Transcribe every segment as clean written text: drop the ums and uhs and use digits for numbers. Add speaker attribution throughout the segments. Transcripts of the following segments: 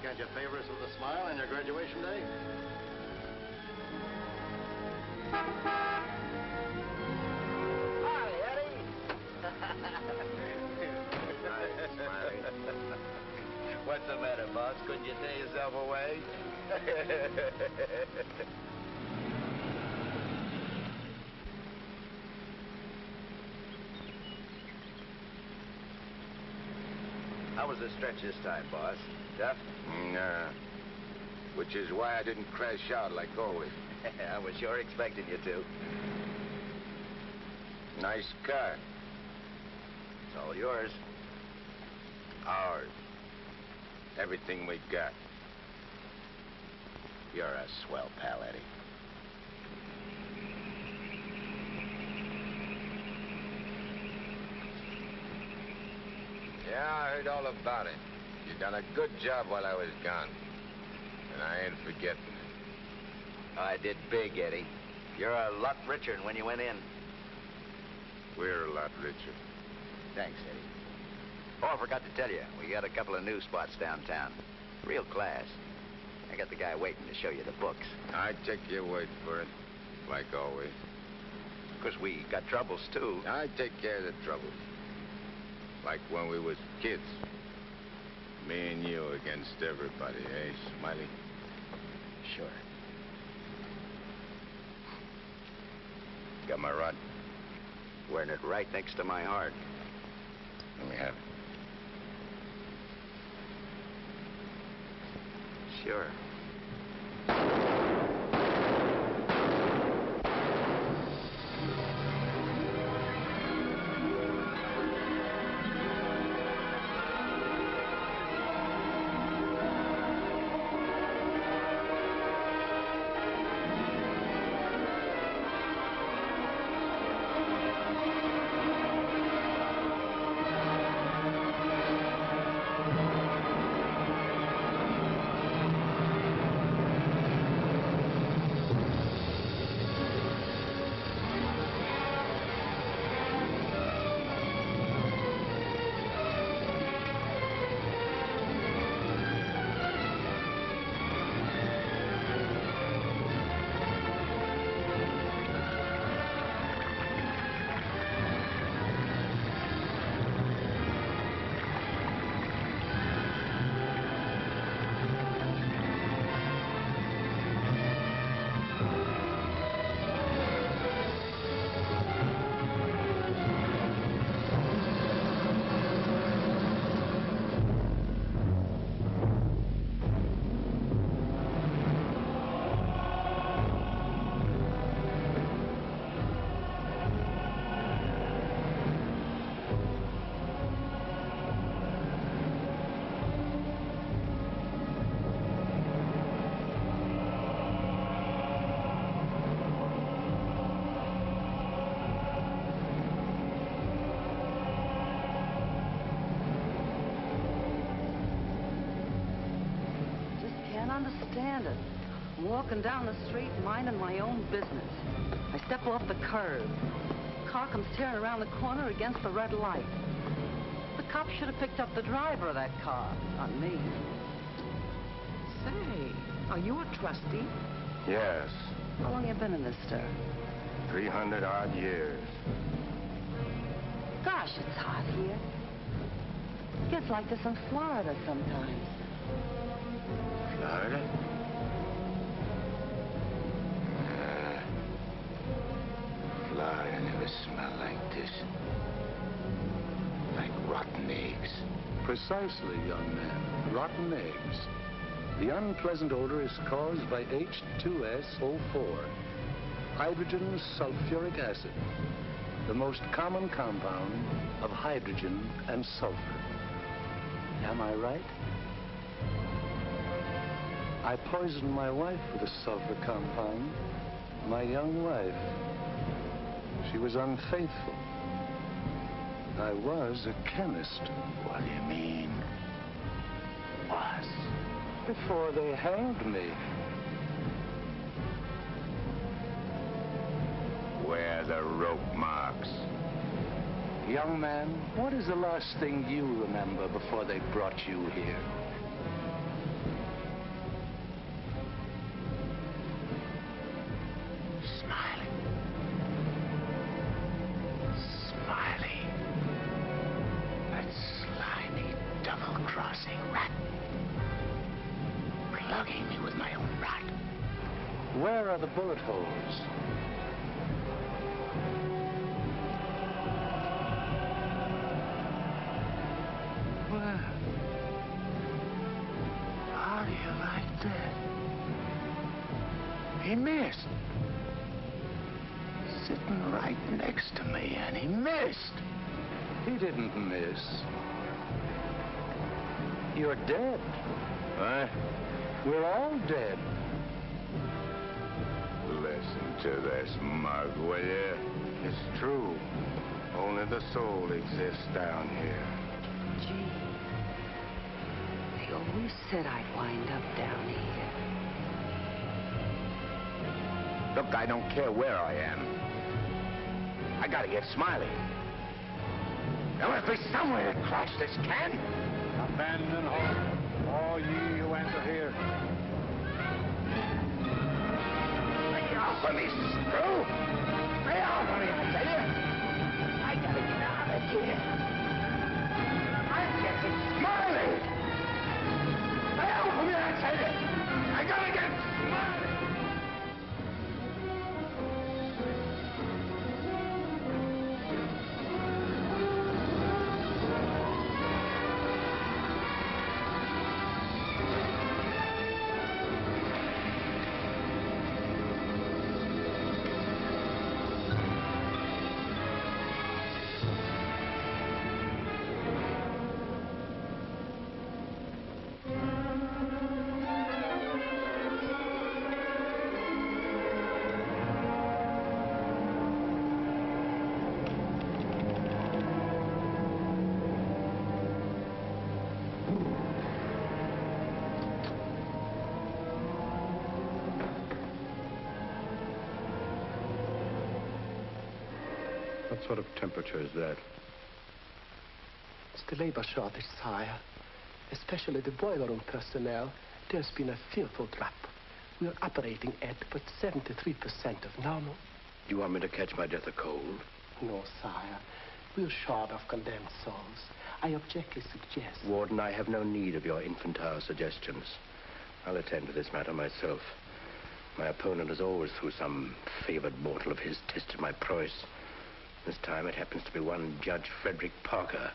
Speaker 1: can't you favor us with a smile on your graduation day?
Speaker 2: Hi, Eddie.
Speaker 1: Hi, Smiley.
Speaker 2: What's the matter, boss? Couldn't you tear yourself away? How was the stretch this time, boss? Tough?
Speaker 3: Nah. Which is why I didn't crash out like always.
Speaker 2: I was sure expecting you to.
Speaker 3: Nice car.
Speaker 2: It's all yours.
Speaker 3: Ours. Everything we got. You're a swell pal, Eddie. Yeah, I heard all about it. You done a good job while I was gone. And I ain't forgetting it.
Speaker 2: I did big, Eddie. You're a lot richer than when you went in.
Speaker 3: We're a lot richer.
Speaker 2: Thanks, Eddie. Oh, I forgot to tell you, we got a couple of new spots downtown. Real class. I got the guy waiting to show you the books.
Speaker 3: I take your word for it, like always.
Speaker 2: Of course, we got troubles, too.
Speaker 3: I take care of the troubles. Like when we was kids. Me and you against everybody, eh, Smiley?
Speaker 2: Sure.
Speaker 3: Got my rod?
Speaker 2: Wearing it right next to my heart.
Speaker 3: Let me have it.
Speaker 2: Sure.
Speaker 4: Understand it. I'm walking down the street, minding my own business. I step off the curb. Car comes tearing around the corner against the red light. The cop should have picked up the driver of that car, not me.
Speaker 5: Say, are you a trustee?
Speaker 3: Yes.
Speaker 4: How long you been in this stir?
Speaker 3: 300-odd years.
Speaker 4: Gosh, it's hot here. Gets like this in Florida sometimes.
Speaker 3: Florida? Florida never smelled like this. Like rotten eggs.
Speaker 6: Precisely, young man. Rotten eggs. The unpleasant odor is caused by H2SO4, hydrogen sulfuric acid, the most common compound of hydrogen and sulfur. Am I right? I poisoned my wife with a sulfur compound, my young wife. She was unfaithful. I was a chemist.
Speaker 3: What do you mean?
Speaker 6: Was. Before they hanged me.
Speaker 3: Where are the rope marks?
Speaker 6: Young man, what is the last thing you remember before they brought you here? Where are the bullet holes? Where? Are you right there? He missed. Sitting right next to me, and he missed. He didn't miss. You're dead.
Speaker 3: What?
Speaker 6: We're all dead.
Speaker 3: Listen to this, mug, will you? It's true. Only the soul exists down here.
Speaker 4: Gee, they always said I'd wind up down here.
Speaker 2: Look, I don't care where I am. I gotta get Smiley. There must be somewhere to crash this can.
Speaker 1: Abandon hope, all ye who enter here.
Speaker 2: Lay off of me, screw! Lay off of me, I tell you! I gotta get out of here. I'm getting Smiley! Lay off of me, I tell you! I gotta get Smiley!
Speaker 6: What sort of temperature is that?
Speaker 7: It's the labor shortage, sire. Especially the boiler room personnel. There's been a fearful drop. We're operating at but 73% of normal.
Speaker 6: You want me to catch my death of cold?
Speaker 7: No, sire. We're short of condemned souls. I objectly suggest...
Speaker 6: Warden, I have no need of your infantile suggestions. I'll attend to this matter myself. My opponent has always, through some favored mortal of his, tested my prowess. This time it happens to be one Judge Frederick Parker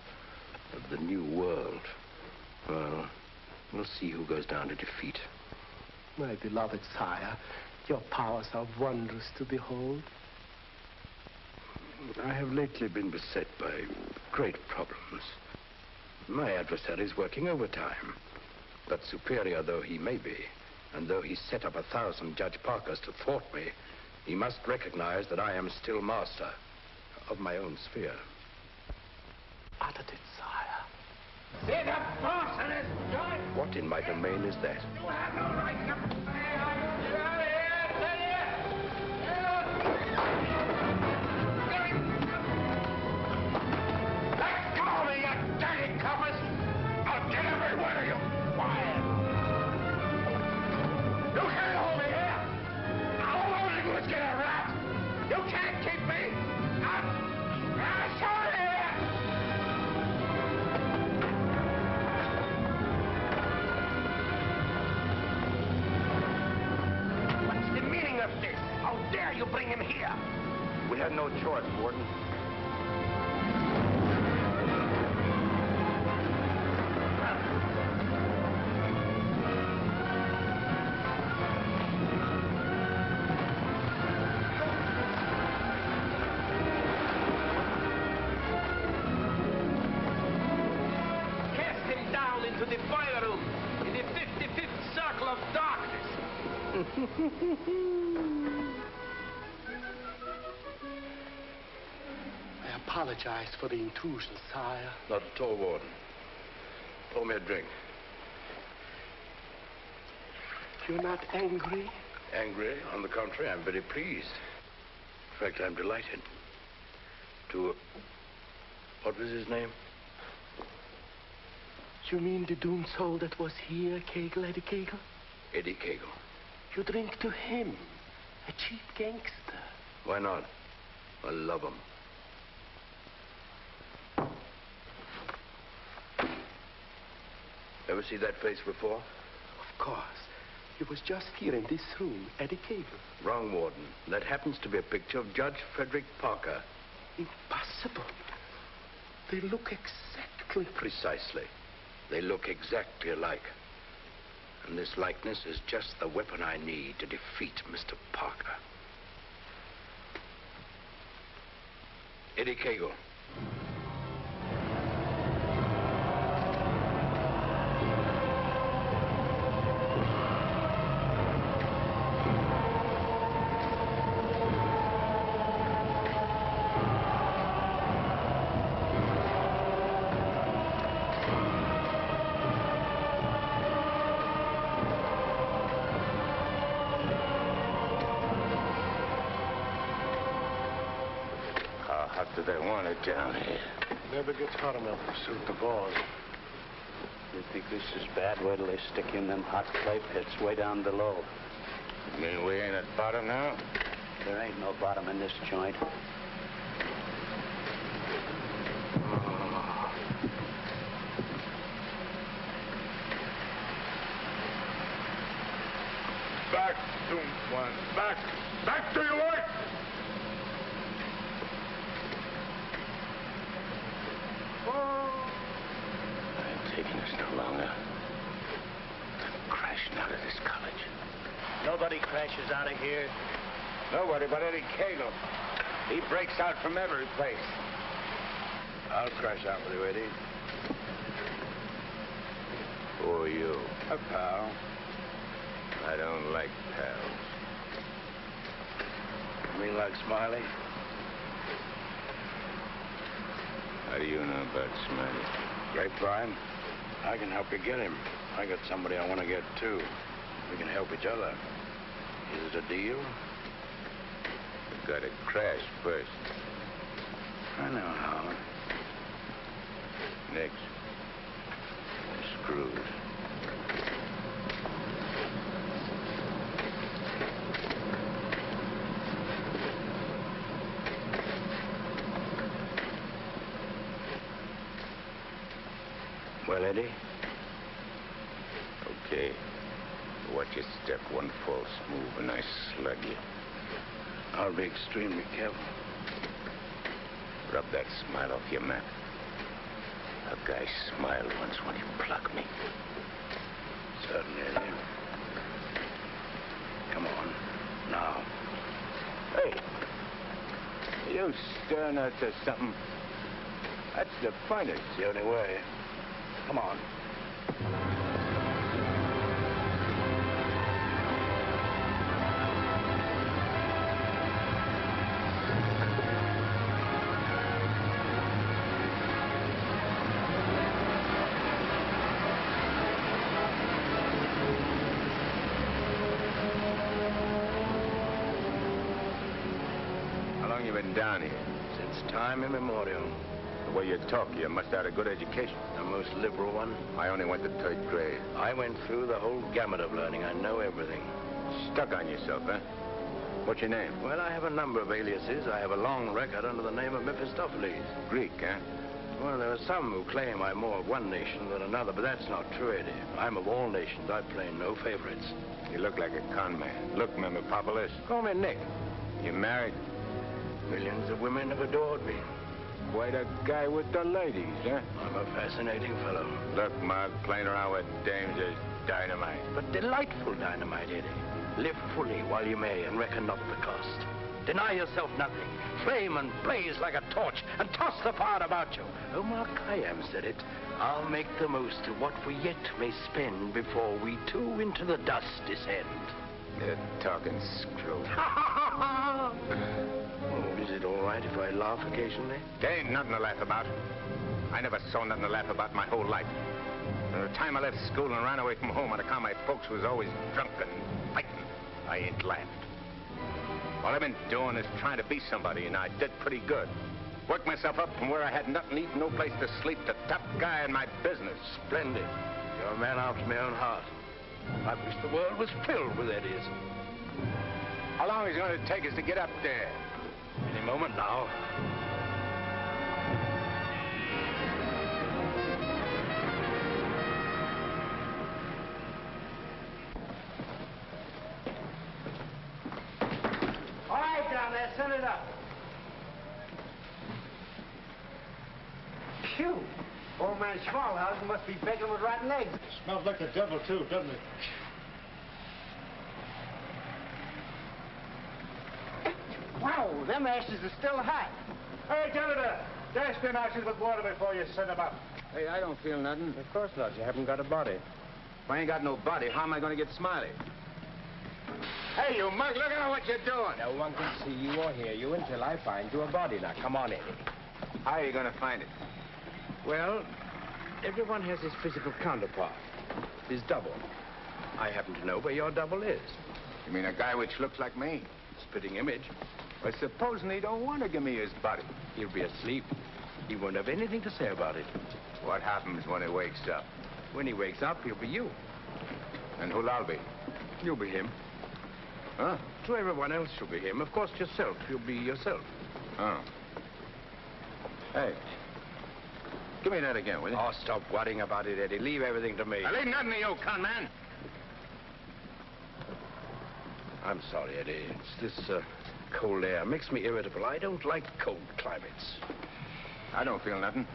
Speaker 6: of the New World. Well, we'll see who goes down to defeat.
Speaker 7: My beloved sire, your powers are wondrous to behold.
Speaker 6: I have lately been beset by great problems. My adversary is working overtime. But superior though he may be, and though he set up 1,000 Judge Parkers to thwart me, he must recognize that I am still master of my own sphere.
Speaker 7: Uttered it, sire.
Speaker 2: There's a boss in this joint!
Speaker 6: What in my domain is that?
Speaker 2: You have no right to... Get out of here, I tell you! Let go of me, you dirty coppers! I'll get every one of you quiet! You can't hold me here! All I want to do is get a rat! You can't keep me! I'm sorry here! What's the meaning of this? How dare you bring him here? We had no choice, Warden.
Speaker 8: To the fire room in the 55th circle of darkness.
Speaker 7: I apologize for the intrusion, sire.
Speaker 6: Not at all, Warden. Pour me a drink.
Speaker 7: You're not angry?
Speaker 6: Angry? On the contrary, I'm very pleased. In fact, I'm delighted. What was his name?
Speaker 7: You mean the doomed soul that was here, Kegel, Eddie Kegel?
Speaker 6: Eddie Kegel.
Speaker 7: You drink to him, a cheap gangster.
Speaker 6: Why not? I love him. Ever see that face before?
Speaker 7: Of course. He was just here in this room, Eddie Cagle.
Speaker 9: Wrong, Warden. That happens to be a picture of Judge Frederick Parker.
Speaker 7: Impossible. They look exactly...
Speaker 9: Precisely. They look exactly alike. And this likeness is just the weapon I need to defeat Mr. Parker. Eddie Cagle.
Speaker 3: Do they want it down here?
Speaker 1: Never gets hot enough to suit the boss.
Speaker 10: You think this is bad? Wait till they stick you in them hot clay pits way down below.
Speaker 3: You mean we ain't at bottom now?
Speaker 10: There ain't no bottom in this joint.
Speaker 3: Back, one. Back! Back to your work! I ain't taking this no longer. I'm crashing out of this college.
Speaker 10: Nobody crashes out of here.
Speaker 3: Nobody but Eddie Cagle. He breaks out from every place.
Speaker 9: I'll crash out with you, Eddie.
Speaker 3: Who are you?
Speaker 9: A pal.
Speaker 3: I don't like pals.
Speaker 9: You mean like Smiley?
Speaker 3: How do you know about Smiley?
Speaker 9: Grapevine. I can help you get him. I got somebody I want to get, too. We can help each other. Is it a deal?
Speaker 3: You've got to crash first.
Speaker 9: I know how.
Speaker 3: Next. I'm screwed.
Speaker 9: Well, Eddie?
Speaker 3: Okay. Watch your step. One false move and I slug you.
Speaker 9: I'll be extremely careful.
Speaker 3: Rub that smile off your map. A guy smiled once when he plucked me.
Speaker 9: Certainly, Eddie. Come on. Now.
Speaker 3: Hey! You staring us or something? That's the finest.
Speaker 9: The only way. Come on.
Speaker 3: How long you been down here?
Speaker 9: Since time immemorial.
Speaker 3: The way you talk, you must have had a good education.
Speaker 9: The most liberal one.
Speaker 3: I only went to 3rd grade.
Speaker 9: I went through the whole gamut of learning. I know everything.
Speaker 3: Stuck on yourself, huh? What's your name?
Speaker 9: Well, I have a number of aliases. I have a long record under the name of Mephistopheles.
Speaker 3: Greek, huh?
Speaker 9: Well, there are some who claim I'm more of one nation than another, but that's not true, Eddie. I'm of all nations. I play no favorites.
Speaker 3: You look like a con man. Look, Mephistopheles.
Speaker 9: Call me Nick.
Speaker 3: You married?
Speaker 9: Millions of women have adored me.
Speaker 3: Quite a guy with the ladies, huh?
Speaker 9: I'm a fascinating fellow.
Speaker 3: Look, Mark, playing around with dames is dynamite.
Speaker 9: But delightful dynamite, Eddie. Live fully while you may and reckon not the cost. Deny yourself nothing. Flame and blaze like a torch and toss the fire about you. Omar Khayyam said it. I'll make the most of what we yet may spend before we too into the dust descend.
Speaker 3: You're talking screw.
Speaker 9: Oh, is it all right if I laugh occasionally?
Speaker 3: There ain't nothing to laugh about. I never saw nothing to laugh about my whole life. From the time I left school and ran away from home on account my folks was always drunk and fighting, I ain't laughed. All I've been doing is trying to be somebody, and I did pretty good. Worked myself up from where I had nothing to eat, no place to sleep, to top guy in my business.
Speaker 9: Splendid. You're a man after my own heart. I wish the world was filled with Eddies.
Speaker 3: How long is it going to take us to get up there?
Speaker 9: Any moment now.
Speaker 8: send it up. Phew. Old man Schmalhausen must be begging with rotten eggs.
Speaker 1: Smells like the devil, too, doesn't it?
Speaker 8: Wow, them ashes are still hot.
Speaker 1: Hey, janitor, dash them ashes with water before you send them up.
Speaker 3: Hey, I don't feel nothing.
Speaker 8: Of course not. You haven't got a body.
Speaker 3: If I ain't got no body, how am I going to get Smiley? Hey, you mug, look at what you're doing.
Speaker 8: No one can see you or hear you until I find you a body. Now, come on, Eddie.
Speaker 3: How are you going to find it?
Speaker 9: Well, everyone has his physical counterpart, his double. I happen to know where your double is.
Speaker 3: You mean a guy which looks like me?
Speaker 9: Spitting image.
Speaker 3: But supposing he don't want to give me his body?
Speaker 9: He'll be asleep. He won't have anything to say about it.
Speaker 3: What happens when he wakes up?
Speaker 9: When he wakes up, he'll be you.
Speaker 3: And who'll I be?
Speaker 9: You'll be him.
Speaker 3: Huh?
Speaker 9: To everyone else, you'll be him. Of course, yourself. You'll be yourself.
Speaker 3: Oh. Hey. Give me that again, will you?
Speaker 9: Oh, stop worrying about it, Eddie. Leave everything to me.
Speaker 3: I leave nothing to you, con man.
Speaker 9: I'm sorry, Eddie. It's this cold air. Makes me irritable. I don't like cold climates.
Speaker 3: I don't feel nothing.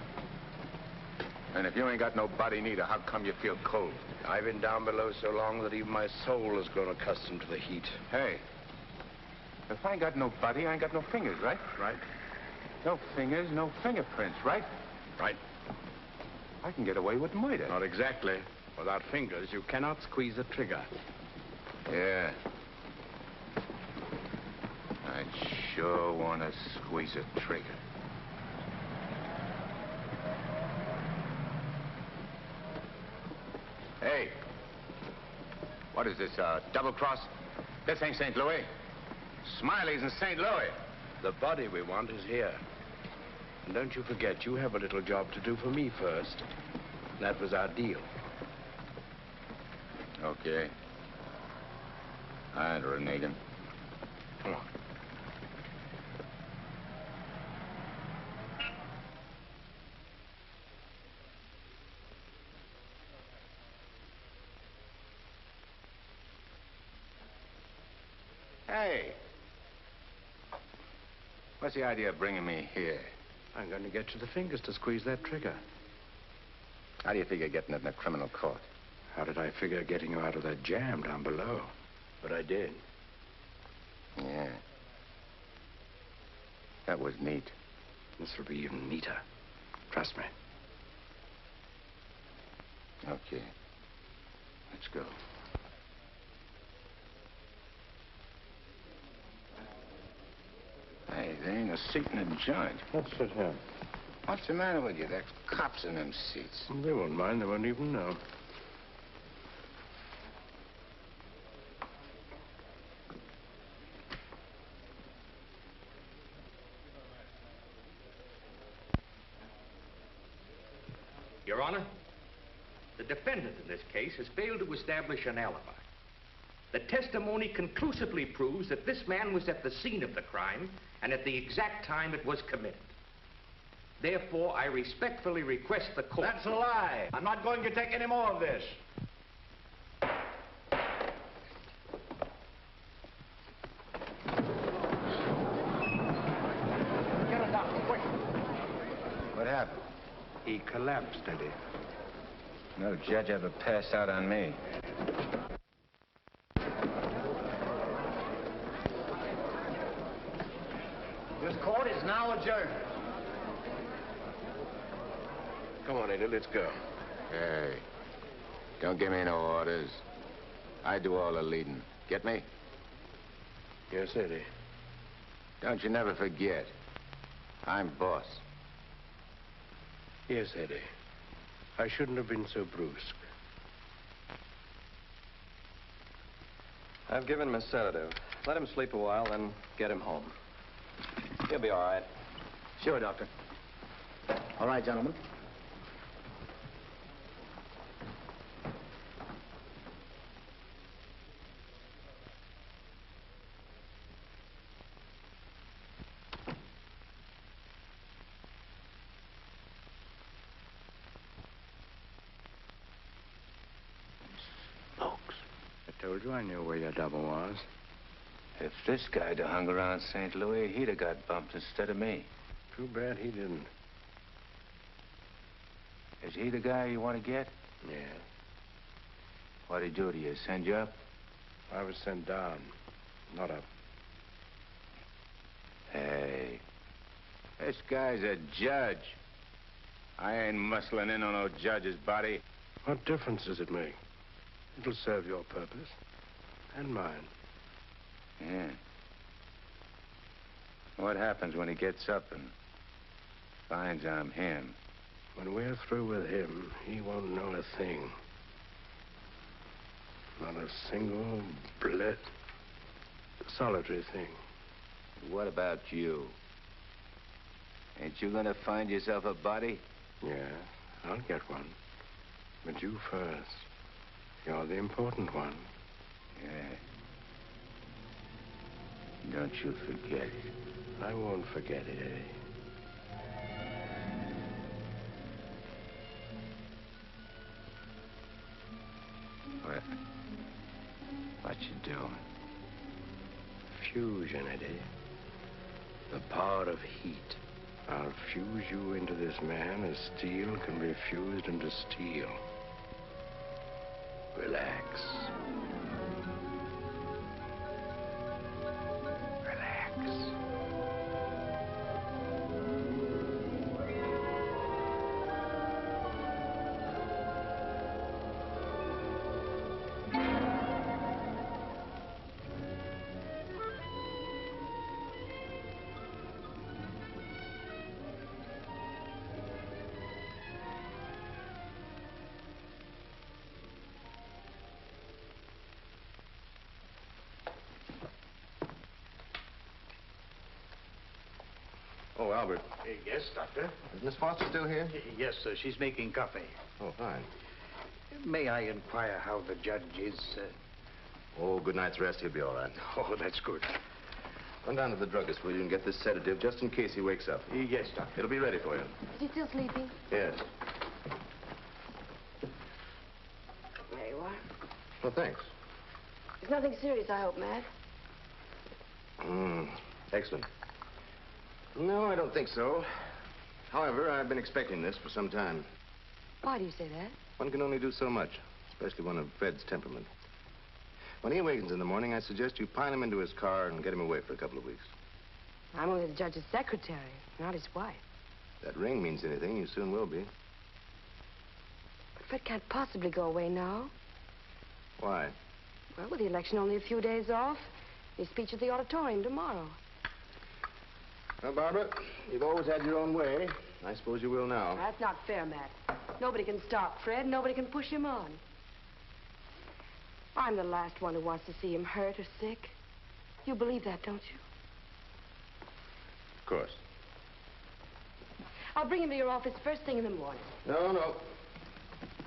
Speaker 3: And if you ain't got no body neither, how come you feel cold?
Speaker 9: I've been down below so long that even my soul has grown accustomed to the heat.
Speaker 3: Hey, if I ain't got no body, I ain't got no fingers, right?
Speaker 9: Right.
Speaker 3: No fingers, no fingerprints, right?
Speaker 9: Right.
Speaker 3: I can get away with murder.
Speaker 9: Not exactly. Without fingers, you cannot squeeze a trigger.
Speaker 3: Yeah. I'd sure want to squeeze a trigger. Hey. What is this, double cross? This ain't St. Louis. Smiley's in St. Louis.
Speaker 9: The body we want is here. And don't you forget, you have a little job to do for me first. That was our deal.
Speaker 3: Okay. I'd reneging.
Speaker 9: Come on.
Speaker 3: Hey. What's the idea of bringing me here?
Speaker 9: I'm going to get you the fingers to squeeze that trigger.
Speaker 3: How do you figure getting it in a criminal court?
Speaker 9: How did I figure getting you out of that jam down below? But I did.
Speaker 3: Yeah. That was neat.
Speaker 9: This will be even neater. Trust me.
Speaker 3: Okay. Let's go. Hey, there ain't a seat in the joint.
Speaker 9: Let's sit here.
Speaker 3: What's the matter with you? There's cops in them seats.
Speaker 9: They won't mind. They won't even know.
Speaker 11: Your Honor, the defendant in this case has failed to establish an alibi. The testimony conclusively proves that this man was at the scene of the crime and at the exact time it was committed. Therefore, I respectfully request the court...
Speaker 8: That's a lie. I'm not going to take any more of this. Get a doctor, quick.
Speaker 3: What happened?
Speaker 9: He collapsed, Eddie.
Speaker 3: No judge ever passed out on me.
Speaker 8: This court is now adjourned.
Speaker 9: Come on, Eddie, let's go.
Speaker 3: Hey, don't give me no orders. I do all the leading. Get me?
Speaker 9: Yes, Eddie.
Speaker 3: Don't you never forget. I'm boss.
Speaker 9: Yes, Eddie. I shouldn't have been so brusque.
Speaker 12: I've given him a sedative. Let him sleep a while, then get him home. He'll be all right.
Speaker 7: Sure, Doctor. All right, gentlemen.
Speaker 9: Folks, I told you I knew where your double was.
Speaker 3: If this guy'd have hung around St. Louis, he'd have got bumped instead of me.
Speaker 6: Too bad he didn't.
Speaker 3: Is he the guy you want to get?
Speaker 6: Yeah.
Speaker 3: What'd he do to you? Send you up?
Speaker 6: I was sent down, not up.
Speaker 3: Hey, this guy's a judge. I ain't muscling in on no judge's body.
Speaker 6: What difference does it make? It'll serve your purpose. And mine.
Speaker 3: Yeah. What happens when he gets up and finds I'm him?
Speaker 6: When we're through with him, he won't know a thing. Not a single solitary thing.
Speaker 3: What about you? Ain't you gonna find yourself a body?
Speaker 6: Yeah, I'll get one. But you first. You're the important one.
Speaker 3: Yeah. Don't you forget it.
Speaker 6: I won't forget it, eh?
Speaker 3: What you doing?
Speaker 6: Fusion, Eddie. The power of heat. I'll fuse you into this man as steel can be fused into steel. Relax.
Speaker 13: Oh, Albert.
Speaker 14: Yes, Doctor?
Speaker 13: Is Miss Foster still here?
Speaker 14: Yes, sir. She's making coffee.
Speaker 13: Oh, fine.
Speaker 14: May I inquire how the judge is?
Speaker 13: Oh, good night's rest. He'll be all right.
Speaker 14: Oh, that's good.
Speaker 13: Run down to the druggist, will you, and get this sedative just in case he wakes up.
Speaker 14: Yes, Doctor.
Speaker 13: It'll be ready for you.
Speaker 15: Is he still sleeping?
Speaker 13: Yes.
Speaker 15: There you are.
Speaker 13: Well, thanks.
Speaker 15: It's nothing serious, I hope, Matt.
Speaker 13: Excellent. No, I don't think so. However, I've been expecting this for some time.
Speaker 15: Why do you say that?
Speaker 13: One can only do so much, especially one of Fred's temperament. When he awakens in the morning, I suggest you pile him into his car and get him away for a couple of weeks.
Speaker 15: I'm only the judge's secretary, not his wife.
Speaker 13: If that ring means anything, you soon will be.
Speaker 15: But Fred can't possibly go away now.
Speaker 13: Why?
Speaker 15: Well, with the election only a few days off, his speech at the auditorium tomorrow.
Speaker 13: Well, Barbara, you've always had your own way. I suppose you will now.
Speaker 15: That's not fair, Matt. Nobody can stop Fred. Nobody can push him on. I'm the last one who wants to see him hurt or sick. You believe that, don't you?
Speaker 13: Of course.
Speaker 15: I'll bring him to your office first thing in the morning.
Speaker 13: No.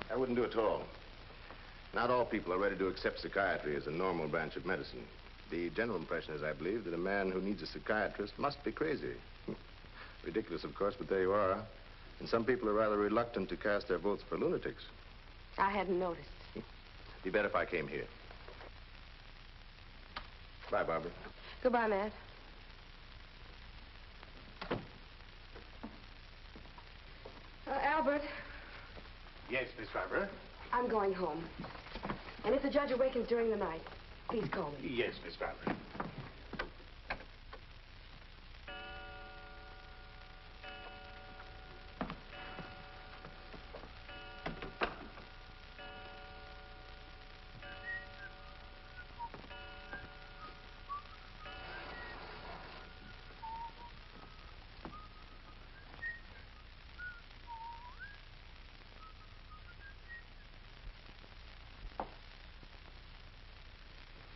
Speaker 13: I wouldn't do it at all. Not all people are ready to accept psychiatry as a normal branch of medicine. The general impression is, I believe, that a man who needs a psychiatrist must be crazy. Ridiculous, of course, but there you are. And some people are rather reluctant to cast their votes for lunatics.
Speaker 15: I hadn't noticed.
Speaker 13: Be better if I came here. Bye, Barbara.
Speaker 15: Goodbye, Matt. Albert.
Speaker 14: Yes, Miss Barbara?
Speaker 15: I'm going home. And if the judge awakens during the night, please call me.
Speaker 14: Yes, Miss Barbara.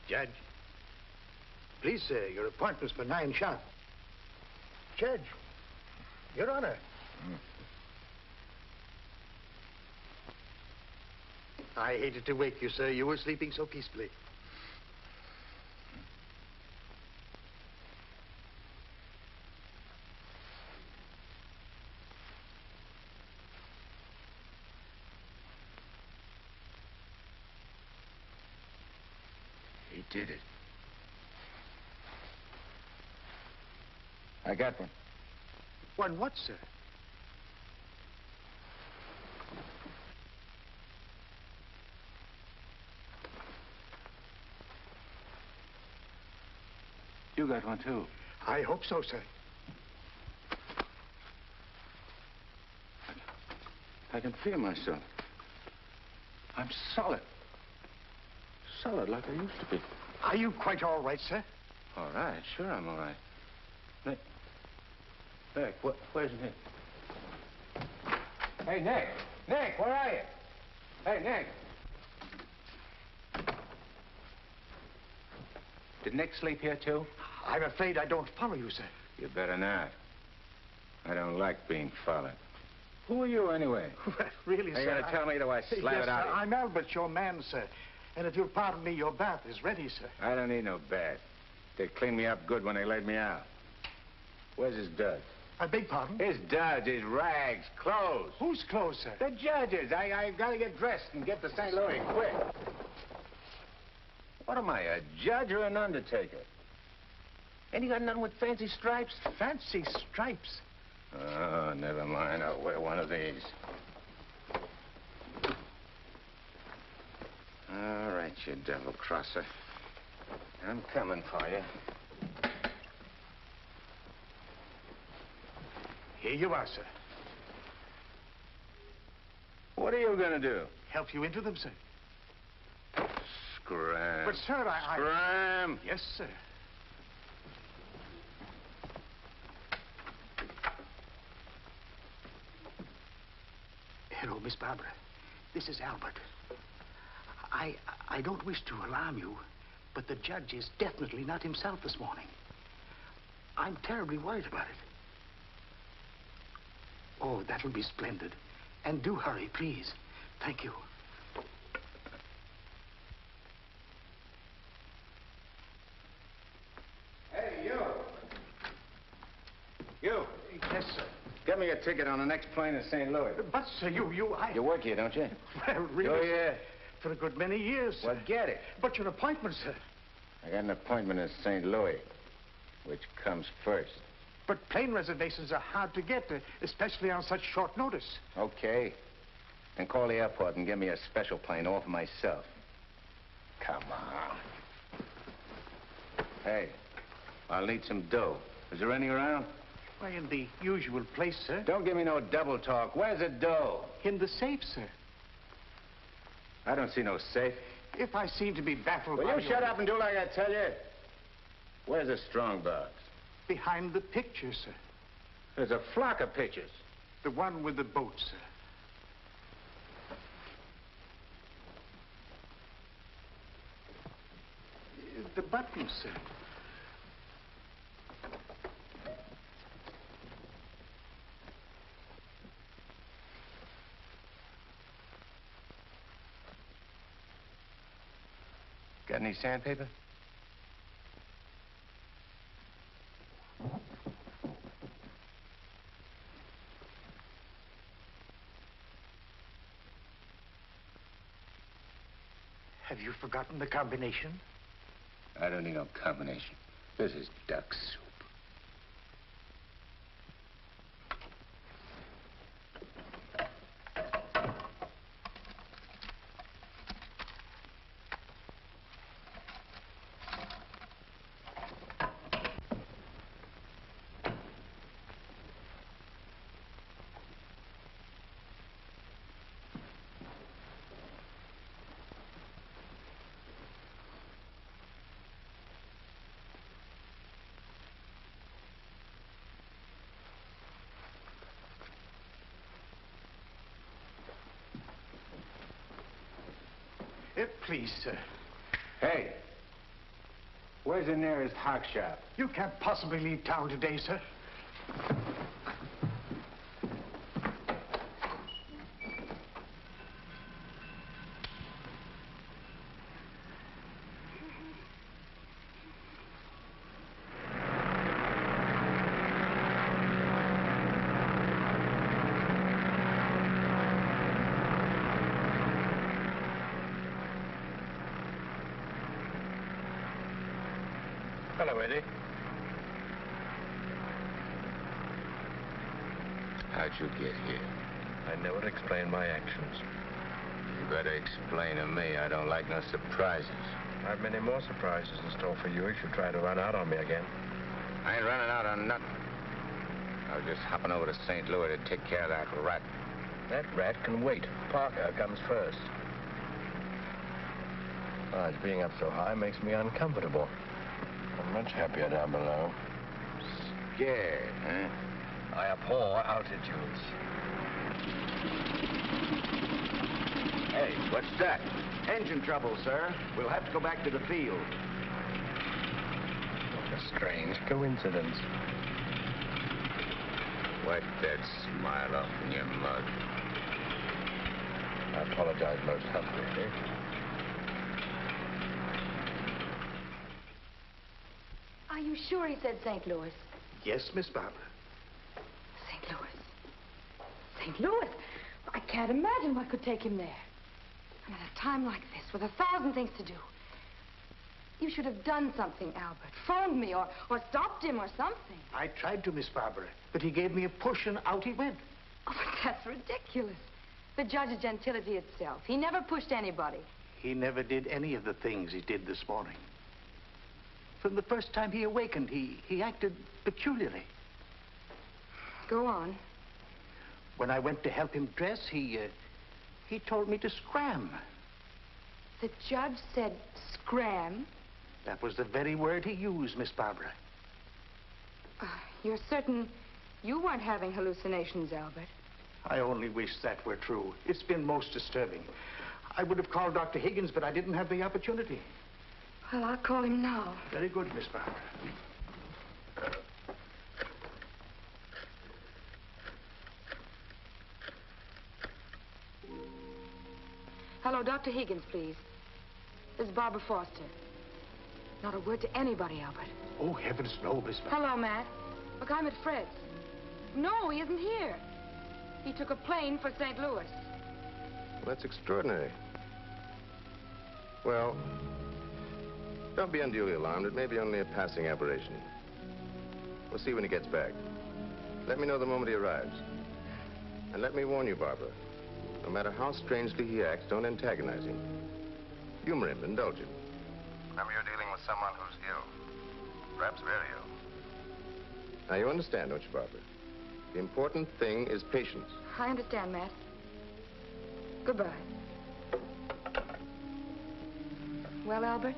Speaker 14: Judge. Please, sir, your appointment's for 9 sharp. Judge. Your Honor. I hated to wake you, sir. You were sleeping so peacefully.
Speaker 3: He did it. I got one.
Speaker 14: One what, sir?
Speaker 3: You got one, too.
Speaker 14: I hope so, sir.
Speaker 3: I can feel myself. I'm solid. Solid like I used to be.
Speaker 14: Are you quite all right, sir?
Speaker 3: All right, sure I'm all right. Nick. Nick, where's Nick? Hey, Nick! Nick, where are you? Hey, Nick! Did Nick sleep here, too?
Speaker 14: I'm afraid I don't follow you, sir.
Speaker 3: You better not. I don't like being followed. Who are you, anyway?
Speaker 14: Really, sir?
Speaker 3: You gotta tell me, or I slap
Speaker 14: yes,
Speaker 3: it out
Speaker 14: sir,
Speaker 3: of you.
Speaker 14: I'm Albert, your man, sir. And if you'll pardon me, your bath is ready, sir.
Speaker 3: I don't need no bath. They cleaned me up good when they laid me out. Where's his duds?
Speaker 14: I beg pardon?
Speaker 3: His duds, his rags, clothes.
Speaker 14: Whose clothes, sir?
Speaker 3: The judge's. I gotta get dressed and get to St. Louis quick. What am I, a judge or an undertaker? Ain't you got nothing with fancy stripes?
Speaker 14: Fancy stripes?
Speaker 3: Oh, never mind. I'll wear one of these. All right, you devil crosser. I'm coming for you.
Speaker 14: Here you are, sir.
Speaker 3: What are you gonna do?
Speaker 14: Help you into them, sir.
Speaker 3: Scram.
Speaker 14: But, sir, I...
Speaker 3: Scram!
Speaker 14: Yes, sir. Hello, Miss Barbara. This is Albert. I don't wish to alarm you, but the judge is definitely not himself this morning. I'm terribly worried about it. Oh, that'll be splendid. And do hurry, please. Thank you.
Speaker 3: Hey, you! You!
Speaker 14: Yes, sir.
Speaker 3: Get me a ticket on the next plane to St. Louis.
Speaker 14: But, sir, I...
Speaker 3: You work here, don't you?
Speaker 14: Well, really...
Speaker 3: Oh, yeah.
Speaker 14: For a good many years, sir.
Speaker 3: Well, get it.
Speaker 14: But your appointment, sir.
Speaker 3: I got an appointment in St. Louis. Which comes first?
Speaker 14: But plane reservations are hard to get, especially on such short notice.
Speaker 3: Okay. Then call the airport and give me a special plane all for myself. Come on. Hey, I'll need some dough. Is there any around?
Speaker 14: Why, in the usual place, sir.
Speaker 3: Don't give me no double talk. Where's the dough?
Speaker 14: In the safe, sir.
Speaker 3: I don't see no safe.
Speaker 14: If I seem to be baffled
Speaker 3: Will
Speaker 14: by
Speaker 3: you shut up and do like I tell you? Where's the strong box?
Speaker 14: Behind the picture, sir.
Speaker 3: There's a flock of pictures.
Speaker 14: The one with the boat, sir. The button, sir.
Speaker 3: Got any sandpaper?
Speaker 14: Have you forgotten the combination?
Speaker 3: I don't need no combination. This is duck soup.
Speaker 14: Please, sir.
Speaker 3: Hey, where's the nearest hock shop?
Speaker 14: You can't possibly leave town today, sir.
Speaker 3: Hello, Eddie. How'd you get here?
Speaker 9: I never explain my actions.
Speaker 3: You better explain to me. I don't like no surprises.
Speaker 9: I have many more surprises in store for you if you try to run out on me again.
Speaker 3: I ain't running out on nothing. I was just hopping over to St. Louis to take care of that rat.
Speaker 9: That rat can wait. Parker comes first. Besides, being up so high makes me uncomfortable. I'm much happier down below.
Speaker 3: Scared, huh?
Speaker 9: I abhor altitudes.
Speaker 2: Hey, what's that? Engine trouble, sir. We'll have to go back to the field.
Speaker 9: What a strange coincidence.
Speaker 3: Wipe that smile off in your mug.
Speaker 9: I apologize most humbly.
Speaker 15: Are you sure he said St. Louis?
Speaker 14: Yes, Miss Barbara.
Speaker 15: St. Louis. St. Louis? I can't imagine what could take him there. And at a time like this, with 1,000 things to do. You should have done something, Albert. Phoned me or stopped him or something.
Speaker 14: I tried to, Miss Barbara, but he gave me a push and out he went.
Speaker 15: Oh, but that's ridiculous. The judge is gentility itself. He never pushed anybody.
Speaker 14: He never did any of the things he did this morning. From the first time he awakened, he acted peculiarly.
Speaker 15: Go on.
Speaker 14: When I went to help him dress, he told me to scram.
Speaker 15: The judge said scram?
Speaker 14: That was the very word he used, Miss Barbara.
Speaker 15: You're certain you weren't having hallucinations, Albert?
Speaker 14: I only wish that were true. It's been most disturbing. I would have called Dr. Higgins, but I didn't have the opportunity.
Speaker 15: Well, I'll call him now.
Speaker 14: Very good, Miss Barbara.
Speaker 15: Hello, Dr. Higgins, please. This is Barbara Foster. Not a word to anybody, Albert.
Speaker 14: Oh, heavens, no, Miss Barbara.
Speaker 15: Hello, Matt. Look, I'm at Fred's. No, he isn't here. He took a plane for St. Louis.
Speaker 13: Well, that's extraordinary. Well, don't be unduly alarmed. It may be only a passing aberration. We'll see when he gets back. Let me know the moment he arrives. And let me warn you, Barbara, no matter how strangely he acts, don't antagonize him. Humor him, indulge him. Remember, you're dealing with someone who's ill. Perhaps very ill. Now, you understand, don't you, Barbara? The important thing is patience.
Speaker 15: I understand, Matt. Goodbye. Well, Albert,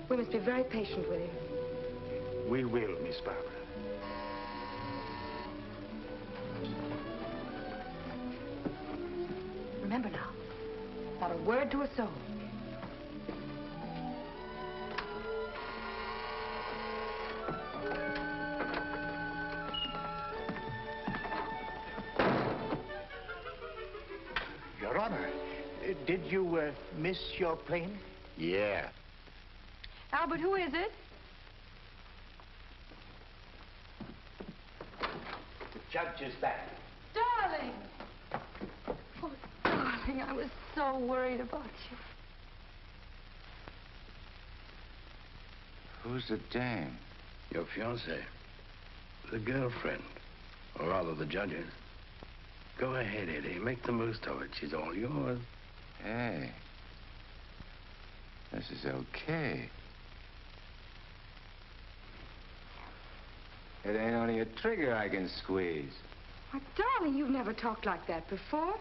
Speaker 15: we must be very patient with him.
Speaker 14: We will, Miss Barbara.
Speaker 15: Remember now, not a word to a soul.
Speaker 14: Your Honor, did you miss your plane?
Speaker 3: Yeah.
Speaker 15: Albert, who is it?
Speaker 14: The judge is back.
Speaker 15: Darling! Oh, darling, I was so worried about you.
Speaker 3: Who's the dame?
Speaker 9: Your fiancée. The girlfriend. Or rather, the judge's. Go ahead, Eddie. Make the most of it. She's all yours.
Speaker 3: Hey. This is okay. It ain't only a trigger I can squeeze.
Speaker 15: Why, darling, you've never talked like that before.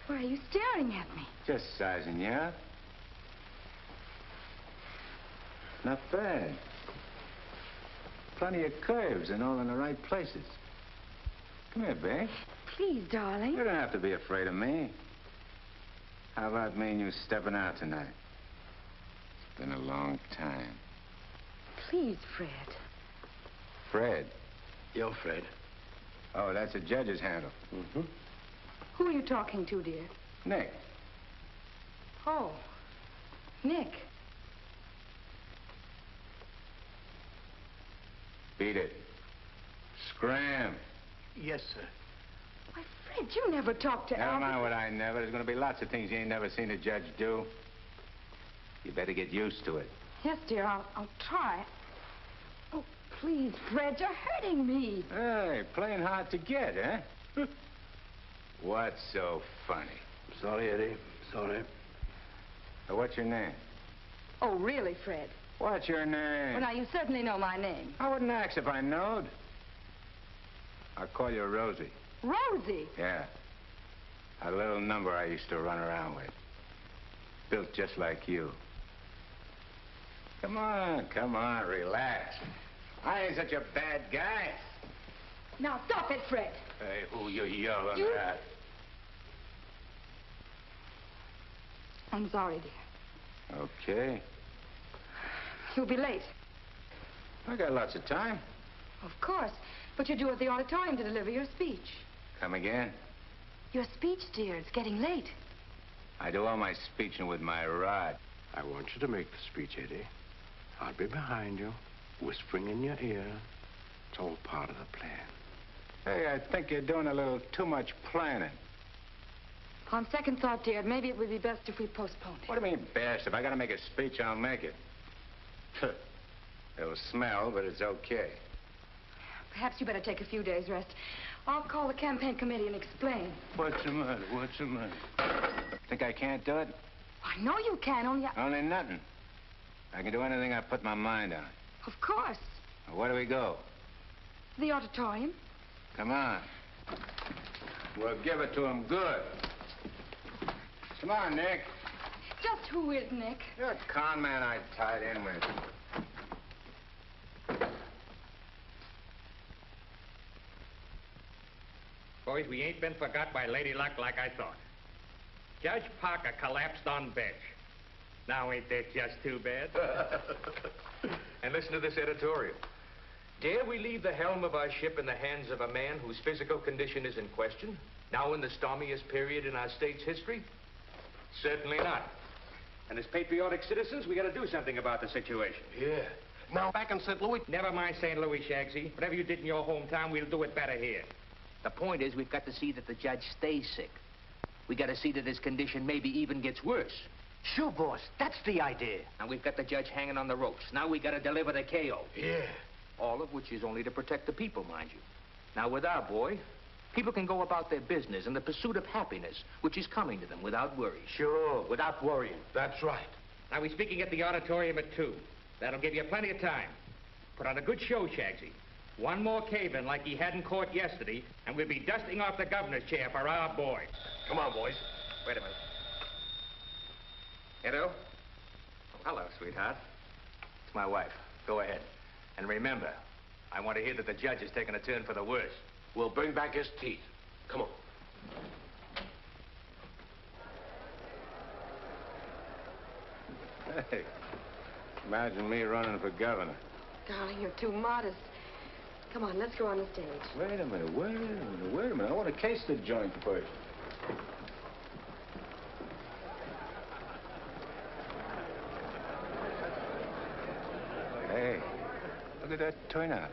Speaker 15: Why are you staring at me?
Speaker 3: Just sizing you up. Not bad. Plenty of curves and all in the right places. Come here, babe.
Speaker 15: Please, darling.
Speaker 3: You don't have to be afraid of me. How about me and you stepping out tonight? It's been a long time.
Speaker 15: Please, Fred.
Speaker 3: Fred?
Speaker 9: You're Fred.
Speaker 3: Oh, that's a judge's handle.
Speaker 9: Mm-hmm.
Speaker 15: Who are you talking to, dear?
Speaker 3: Nick.
Speaker 15: Oh, Nick.
Speaker 3: Beat it. Scram.
Speaker 14: Yes, sir.
Speaker 15: Why, Fred, you never talked to
Speaker 3: Never
Speaker 15: Albert.
Speaker 3: mind what I never. There's going to be lots of things you ain't never seen a judge do. You better get used to it.
Speaker 15: Yes, dear, I'll try. Oh, please, Fred, you're hurting me.
Speaker 3: Hey, playing hard to get, huh? What's so funny?
Speaker 9: Sorry, Eddie. Sorry.
Speaker 3: What's your name?
Speaker 15: Oh, really, Fred?
Speaker 3: What's your name?
Speaker 15: Well, now, you certainly know my name.
Speaker 3: I wouldn't ask if I knowed. I'll call you Rosie.
Speaker 15: Rosie?
Speaker 3: Yeah. A little number I used to run around with. Built just like you. Come on, relax. I ain't such a bad guy.
Speaker 15: Now, stop it, Fred.
Speaker 3: Hey, who you yelling at?
Speaker 15: I'm sorry, dear.
Speaker 3: Okay.
Speaker 15: You'll be late.
Speaker 3: I got lots of time.
Speaker 15: Of course. But you're due at the auditorium to deliver your speech.
Speaker 3: Come again?
Speaker 15: Your speech, dear. It's getting late.
Speaker 3: I do all my speeching with my rod.
Speaker 9: I want you to make the speech, Eddie. I'll be behind you, whispering in your ear. It's all part of the plan.
Speaker 3: Hey, I think you're doing a little too much planning.
Speaker 15: On second thought, dear, maybe it would be best if we postponed it.
Speaker 3: What do you mean, best? If I gotta make a speech, I'll make it. It'll smell, but it's okay.
Speaker 15: Perhaps you better take a few days' rest. I'll call the campaign committee and explain.
Speaker 3: What's the matter? What's the matter? Think I can't do it?
Speaker 15: I know you can,
Speaker 3: Only nothing. I can do anything I put my mind on.
Speaker 15: Of course.
Speaker 3: Well, where do we go?
Speaker 15: The auditorium.
Speaker 3: Come on. We'll give it to him good. Come on, Nick.
Speaker 15: Just who is Nick?
Speaker 3: You're a con man I tied in with.
Speaker 11: Boys, we ain't been forgot by Lady Luck like I thought. Judge Parker collapsed on bench. Now ain't that just too bad? And listen to this editorial. Dare we leave the helm of our ship in the hands of a man whose physical condition is in question, now in the stormiest period in our state's history? Certainly not. And as patriotic citizens, we gotta do something about the situation.
Speaker 9: Yeah. Now, back in St. Louis...
Speaker 11: Never mind St. Louis, Shagsy. Whatever you did in your hometown, we'll do it better here.
Speaker 8: The point is, we've got to see that the judge stays sick. We got to see that his condition maybe even gets worse.
Speaker 14: Sure, boss. That's the idea.
Speaker 8: And we've got the judge hanging on the ropes. Now we got to deliver the KO.
Speaker 9: Yeah.
Speaker 8: All of which is only to protect the people, mind you. Now, with our boy, people can go about their business in the pursuit of happiness, which is coming to them without worry.
Speaker 9: Sure, without worrying. That's right.
Speaker 11: Now, we're speaking at the auditorium at 2. That'll give you plenty of time. Put on a good show, Shagsy. One more cave-in like he had in court yesterday, and we'll be dusting off the governor's chair for our boy.
Speaker 9: Come on, boys.
Speaker 11: Wait a minute. Edo? Oh, hello, sweetheart.
Speaker 8: It's my wife. Go ahead. And remember, I want to hear that the judge is taking a turn for the worse.
Speaker 9: We'll bring back his teeth. Come on.
Speaker 3: Hey, imagine me running for governor.
Speaker 15: Darling, you're too modest. Come on, let's go on the stage.
Speaker 3: Wait a minute. I want to case the joint first. Hey, look at that turnout.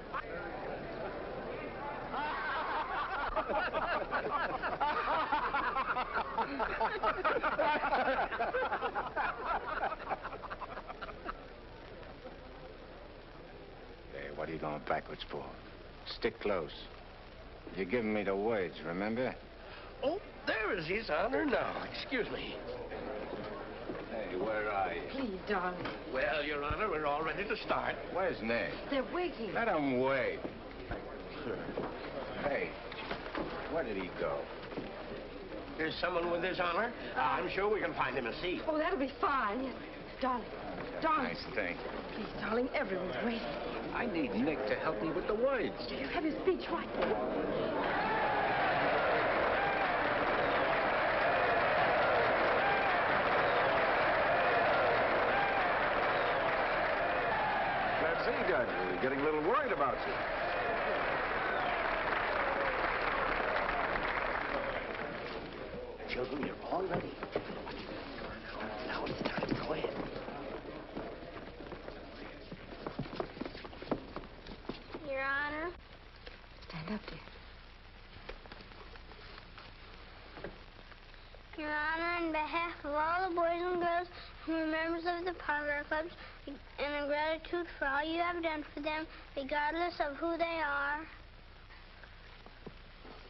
Speaker 3: Hey, what are you going backwards for? Stick close. You're giving me the words, remember?
Speaker 9: Oh, there is His Honor now. Excuse me.
Speaker 3: Hey, where are you?
Speaker 15: Please, darling.
Speaker 9: Well, Your Honor, we're all ready to start.
Speaker 3: Where's Nick?
Speaker 15: They're waiting.
Speaker 3: Let him wait. Hey, where did he go?
Speaker 9: There's someone with His Honor. I'm sure we can find him a seat.
Speaker 15: Oh, that'll be fine. Yes. Darling. Darling.
Speaker 3: Nice thing.
Speaker 15: Please, darling, everyone's waiting.
Speaker 3: I need Nick to help me with the words.
Speaker 15: Do you have his speech right there?
Speaker 13: Let's see, Judge. We're getting a little worried about you.
Speaker 14: Children, you're all ready. Now it's time. Go ahead.
Speaker 16: Your Honor.
Speaker 15: Stand up, dear.
Speaker 16: Your Honor, on behalf of all the boys and girls We're members of the Parlor Clubs, and in gratitude for all you have done for them, regardless of who they are.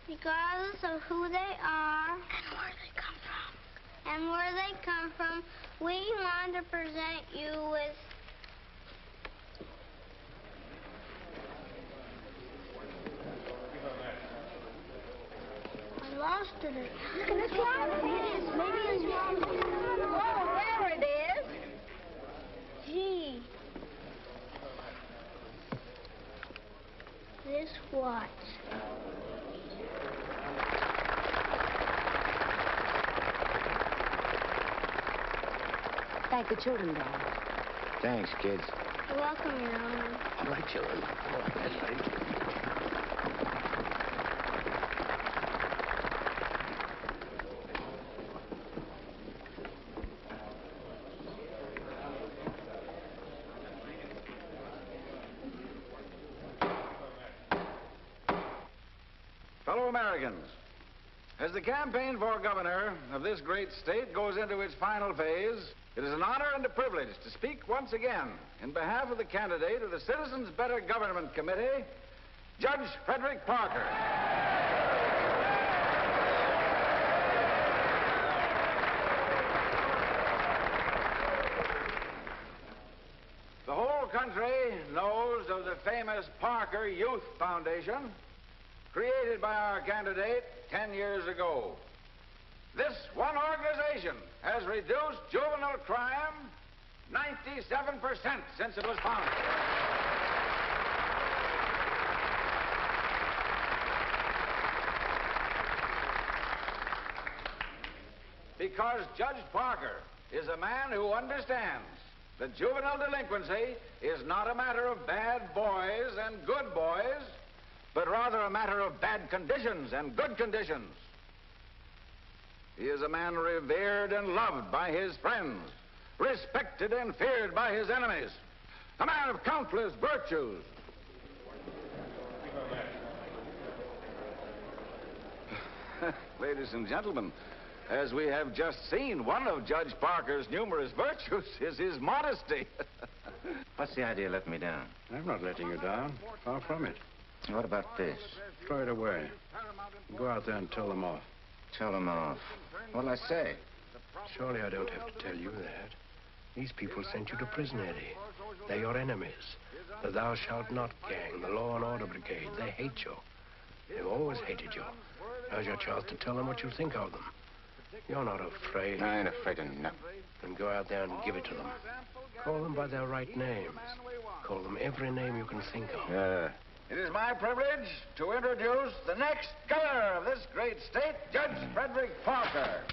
Speaker 16: Regardless of who they are. And where they come from. And where they come from, we want to present you with... I lost it.
Speaker 15: Maybe it's wrong. Oh, there it is.
Speaker 16: Gee. This watch.
Speaker 15: Thank the children, Dad.
Speaker 3: Thanks, kids.
Speaker 16: You're welcome, Your Honor.
Speaker 7: All right, children. All right, that's right.
Speaker 17: Fellow Americans, as the campaign for governor of this great state goes into its final phase, it is an honor and a privilege to speak once again in behalf of the candidate of the Citizens Better Government Committee, Judge Frederick Parker. The whole country knows of the famous Parker Youth Foundation, created by our candidate 10 years ago. This one organization has reduced juvenile crime 97% since it was founded. Because Judge Parker is a man who understands that juvenile delinquency is not a matter of bad boys and good boys, but rather a matter of bad conditions and good conditions. He is a man revered and loved by his friends, respected and feared by his enemies, a man of countless virtues. Ladies and gentlemen, as we have just seen, one of Judge Parker's numerous virtues is his modesty.
Speaker 3: What's the idea of letting me down?
Speaker 10: I'm not letting you down. Far from it.
Speaker 3: What about this?
Speaker 10: Throw it away. Go out there and tell them off.
Speaker 3: Tell them off. What'll I say?
Speaker 7: Surely I don't have to tell you that. These people sent you to prison, Eddie. They're your enemies. The Thou Shalt Not gang, the Law and Order Brigade. They hate you. They've always hated you. Now's your chance to tell them what you think of them. You're not afraid.
Speaker 3: I ain't afraid of nothing.
Speaker 7: Then go out there and give it to them. Call them by their right names. Call them every name you can think of.
Speaker 17: It is my privilege to introduce the next governor of this great state, Judge Frederick Parker.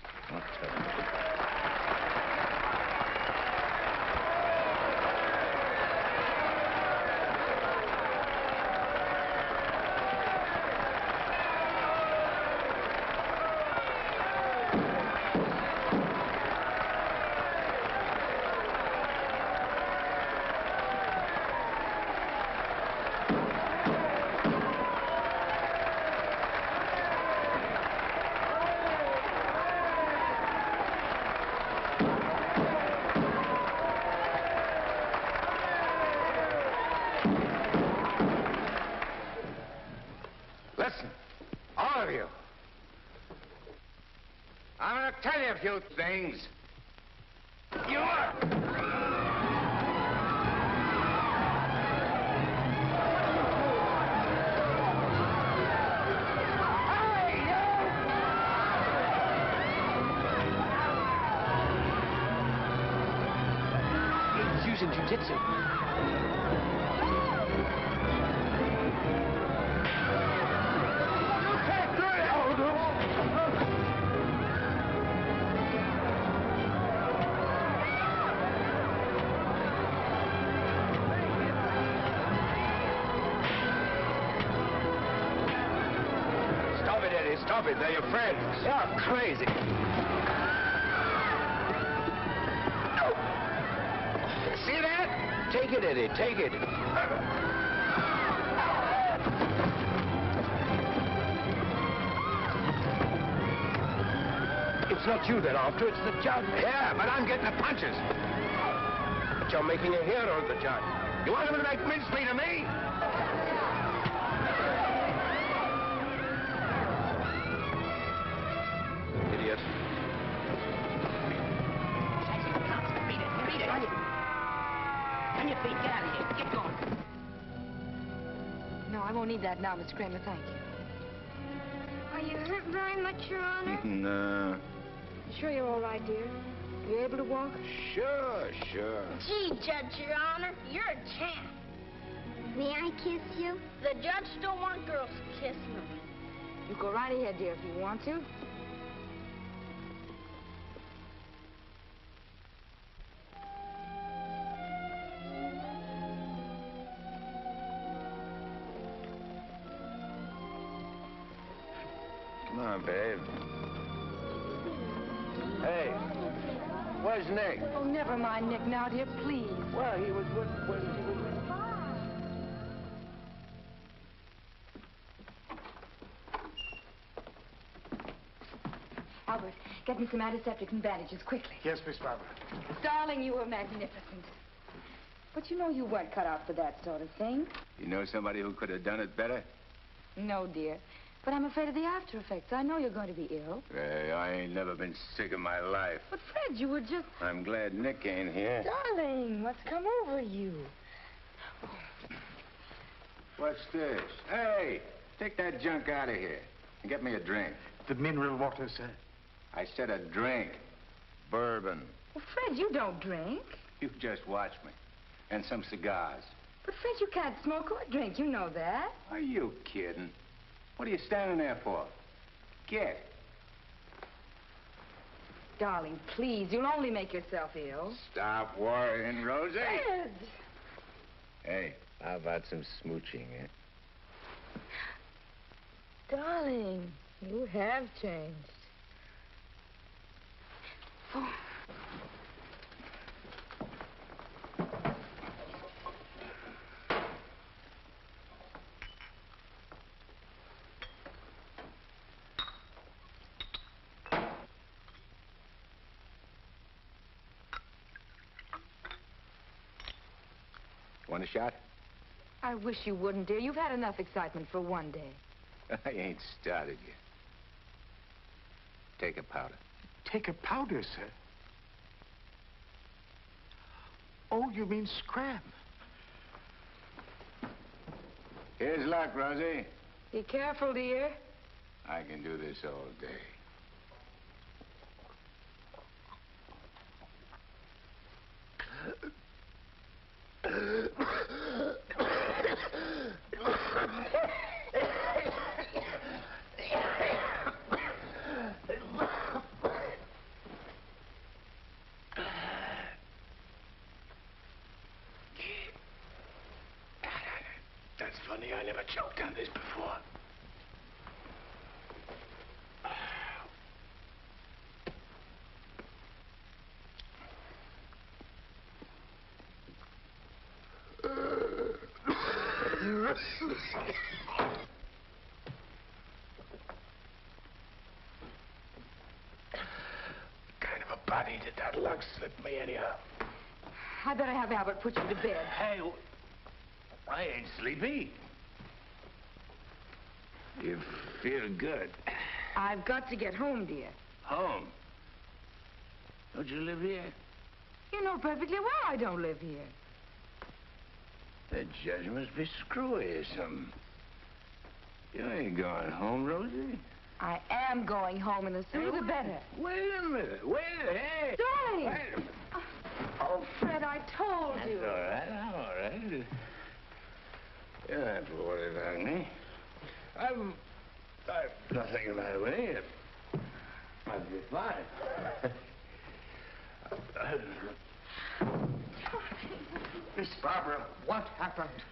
Speaker 3: Listen, all of you. I'm going to tell you a few things. You are...
Speaker 7: He's using jiu-jitsu.
Speaker 3: Stop it, they're your friends.
Speaker 7: You're crazy.
Speaker 3: No. See that?
Speaker 7: Take it, Eddie, take it. If
Speaker 9: it's not you they're after, it's the judge.
Speaker 3: Yeah, but I'm getting the punches.
Speaker 9: But you're making a hero of the judge.
Speaker 3: You want him to make mincemeat of me?
Speaker 9: Idiot.
Speaker 14: Beat it. On your feet, get out of here. Get going.
Speaker 15: No, I won't need that now, Mr. Kramer, thank you.
Speaker 16: Are you hurt very much, Your Honor?
Speaker 3: No.
Speaker 15: Sure you're all right, dear? You able to walk?
Speaker 3: Sure.
Speaker 16: Gee, Judge, Your Honor, you're a champ. May I kiss you? The judge don't want girls kissing him.
Speaker 15: You go right ahead, dear, if you want to.
Speaker 3: Come on, babe. Hey, where's Nick?
Speaker 15: Oh, never mind Nick now, dear, please.
Speaker 9: Well, he was when he was...
Speaker 15: Albert, get me some antiseptic and bandages, quickly.
Speaker 14: Yes, Miss Barbara.
Speaker 15: Darling, you were magnificent. But you know you weren't cut out for that sort of thing.
Speaker 3: You know somebody who could have done it better?
Speaker 15: No, dear. But I'm afraid of the after effects. I know you're going to be ill.
Speaker 3: Hey, I ain't never been sick in my life.
Speaker 15: But, Fred, you were just...
Speaker 3: I'm glad Nick ain't here.
Speaker 15: Darling, what's come over you?
Speaker 3: What's this? Hey, take that junk out of here and get me a drink.
Speaker 14: The mineral water, sir.
Speaker 3: I said a drink. Bourbon.
Speaker 15: Well, Fred, you don't drink.
Speaker 3: You just watch me. And some cigars.
Speaker 15: But, Fred, you can't smoke or drink. You know that.
Speaker 3: Are you kidding? What are you standing there for? Get.
Speaker 15: Darling, please, you'll only make yourself ill.
Speaker 3: Stop worrying, Rosie.
Speaker 15: Fred!
Speaker 3: Hey, how about some smooching, eh?
Speaker 15: Darling, you have changed. Oh.
Speaker 3: Want a shot?
Speaker 15: I wish you wouldn't, dear. You've had enough excitement for one day.
Speaker 3: I ain't started yet. Take a powder.
Speaker 14: Take a powder, sir? Oh, you mean scram?
Speaker 3: Here's luck, Rosie.
Speaker 15: Be careful, dear.
Speaker 3: I can do this all day.
Speaker 9: That's funny, I never choked on this before. What kind of a body did that lug slip me anyhow?
Speaker 15: I better have Albert put you to bed.
Speaker 9: Hey, I ain't sleepy. You feel good.
Speaker 15: I've got to get home, dear.
Speaker 9: Home? Don't you live here?
Speaker 15: You know perfectly well I don't live here.
Speaker 9: The judge must be screwy or something. You ain't going home, Rosie.
Speaker 15: I am going home, and the sooner the better.
Speaker 9: Wait a minute. Hey.
Speaker 15: Darling!
Speaker 9: Wait a minute.
Speaker 15: Oh, Fred, I told you.
Speaker 9: That's all right. I'm all right. You don't have to worry about me. I've nothing the matter with me. I'll be fine.
Speaker 14: Miss Barbara, what happened?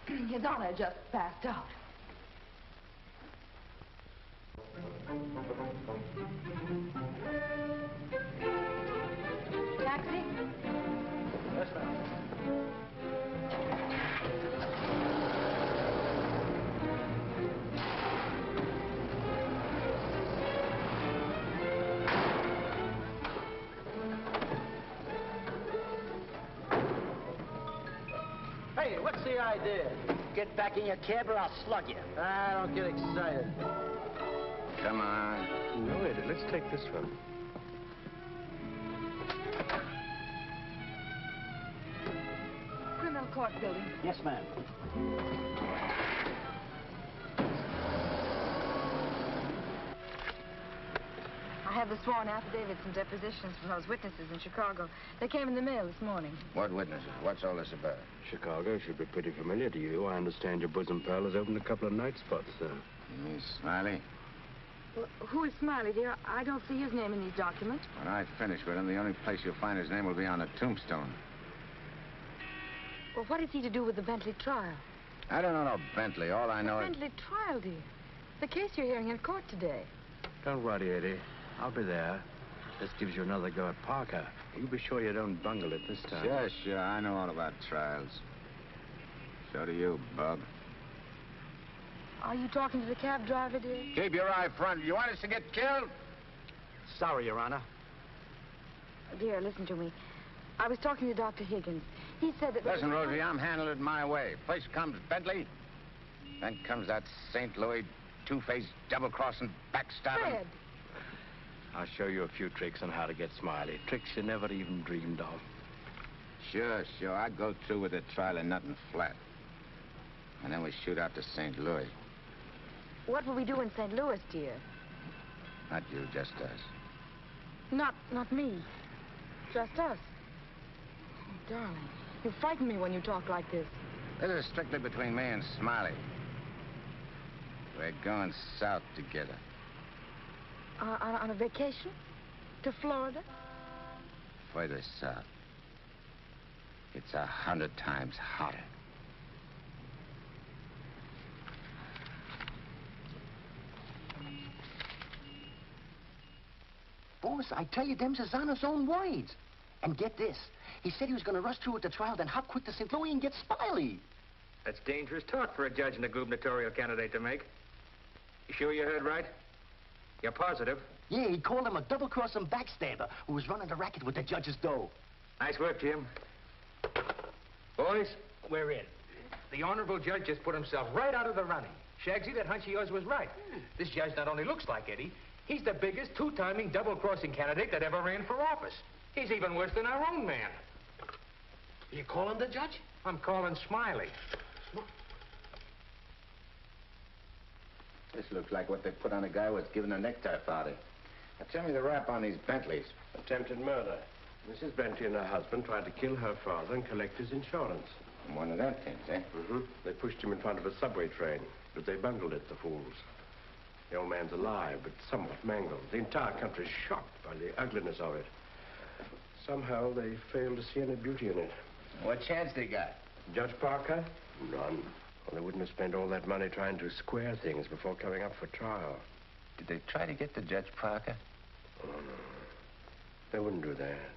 Speaker 15: His Honor just passed out. Taxi?
Speaker 9: Yes, ma'am. Hey, what's the idea?
Speaker 14: Get back in your cab or I'll slug you.
Speaker 9: Don't get excited.
Speaker 3: Come on.
Speaker 6: No, Eddie, let's take this one.
Speaker 15: Criminal court building.
Speaker 14: Yes, ma'am.
Speaker 15: I have the sworn affidavits and depositions from those witnesses in Chicago. They came in the mail this morning.
Speaker 3: What witnesses? What's all this about?
Speaker 6: Chicago should be pretty familiar to you. I understand your bosom pal has opened a couple of night spots there.
Speaker 3: You mean Smiley?
Speaker 15: Well, who is Smiley, dear? I don't see his name in these documents.
Speaker 3: When I finish with him, the only place you'll find his name will be on a tombstone.
Speaker 15: Well, what is he to do with the Bentley trial?
Speaker 3: I don't know no Bentley. All I know is...
Speaker 15: Bentley trial, dear. The case you're hearing in court today.
Speaker 6: Don't worry, Eddie. I'll be there. This gives you another go at Parker. You be sure you don't bungle it this time.
Speaker 3: Sure. I know all about trials. So do you, Bub.
Speaker 15: Are you talking to the cab driver, dear?
Speaker 3: Keep your eye front. You want us to get killed?
Speaker 14: Sorry, Your Honor.
Speaker 15: Dear, listen to me. I was talking to Dr. Higgins. He said that...
Speaker 3: Listen, Rosie, I'm handling it my way. First comes Bentley. Then comes that St. Louis two-faced, double-crossing, backstabbing...
Speaker 15: Fred!
Speaker 6: I'll show you a few tricks on how to get Smiley. Tricks you never even dreamed of.
Speaker 3: Sure. I go through with the trial and nothing flat. And then we shoot out to St. Louis.
Speaker 15: What will we do in St. Louis, dear?
Speaker 3: Not you, just us.
Speaker 15: Not me. Just us. Oh, darling, you frighten me when you talk like this.
Speaker 3: This is strictly between me and Smiley. We're going south together.
Speaker 15: On a vacation? To Florida?
Speaker 3: Further south. It's 100 times hotter.
Speaker 14: Boss, I tell you, them's his honor's own words. And get this. He said he was going to rush through with the trial, then hop quick to St. Louis and get Smiley.
Speaker 8: That's dangerous talk for a judge and a gubernatorial candidate to make. You sure you heard right? You're positive?
Speaker 14: Yeah, he called him a double-crossing backstabber who was running the racket with the judge's dough.
Speaker 8: Nice work, Jim. Boys, we're in. The honorable judge just put himself right out of the running. Shagsy, that hunch of yours was right. This judge not only looks like Eddie, he's the biggest two-timing double-crossing candidate that ever ran for office. He's even worse than our own man.
Speaker 14: You calling the judge?
Speaker 8: I'm calling Smiley.
Speaker 3: This looks like what they put on a guy who was given a necktie party. Now, tell me the rap on these Bentleys.
Speaker 6: Attempted murder. Mrs. Bentley and her husband tried to kill her father and collect his insurance.
Speaker 3: One of them things, eh?
Speaker 6: Mm-hmm. They pushed him in front of a subway train, but they bungled it, the fools. The old man's alive, but somewhat mangled. The entire country's shocked by the ugliness of it. Somehow they failed to see any beauty in it.
Speaker 3: What chance they got?
Speaker 6: Judge Parker? None. Well, they wouldn't have spent all that money trying to square things before coming up for trial.
Speaker 3: Did they try to get to Judge Parker?
Speaker 6: Oh, no. They wouldn't do that.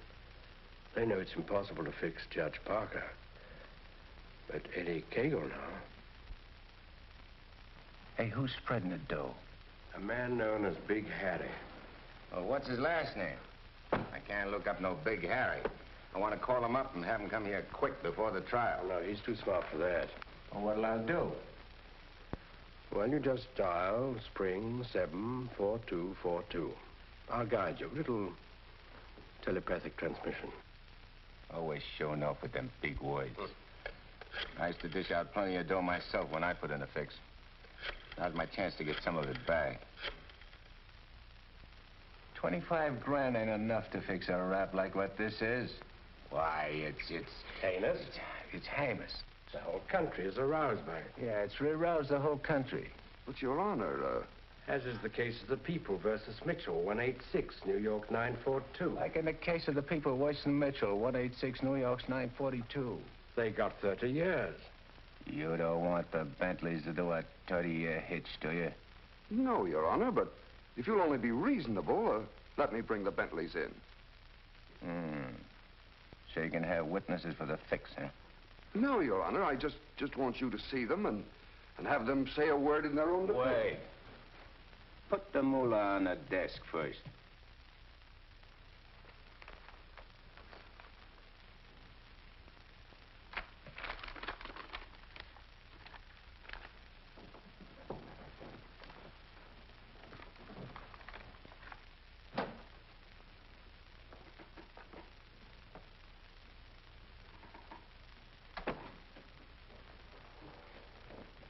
Speaker 6: They know it's impossible to fix Judge Parker. But Eddie Cagle now.
Speaker 3: Hey, who's spreading the dough?
Speaker 6: A man known as Big Harry.
Speaker 3: Well, what's his last name? I can't look up no Big Harry. I want to call him up and have him come here quick before the trial.
Speaker 6: No, he's too smart for that.
Speaker 3: Well, what'll I do?
Speaker 6: Well, you just dial spring 74242. I'll guide you. A little telepathic transmission.
Speaker 3: Always showing off with them big words. I used to dish out plenty of dough myself when I put in a fix. Now's my chance to get some of it back. 25 grand ain't enough to fix a rap like what this is. Why, it's
Speaker 6: heinous.
Speaker 3: It's heinous.
Speaker 6: The whole country is aroused by it.
Speaker 3: Yeah, it's aroused the whole country.
Speaker 18: But, Your Honor,
Speaker 6: as is the case of the People versus Mitchell, 186, New York 942.
Speaker 3: Like in the case of the People, Weston Mitchell, 186, New York's 942.
Speaker 6: They got 30 years.
Speaker 3: You don't want the Bentleys to do a 30-year hitch, do you?
Speaker 18: No, Your Honor, but if you'll only be reasonable, let me bring the Bentleys in.
Speaker 3: So you can have witnesses for the fix, huh?
Speaker 18: No, Your Honor, I just want you to see them and have them say a word in their own defense.
Speaker 3: Wait. Put the moolah on the desk first.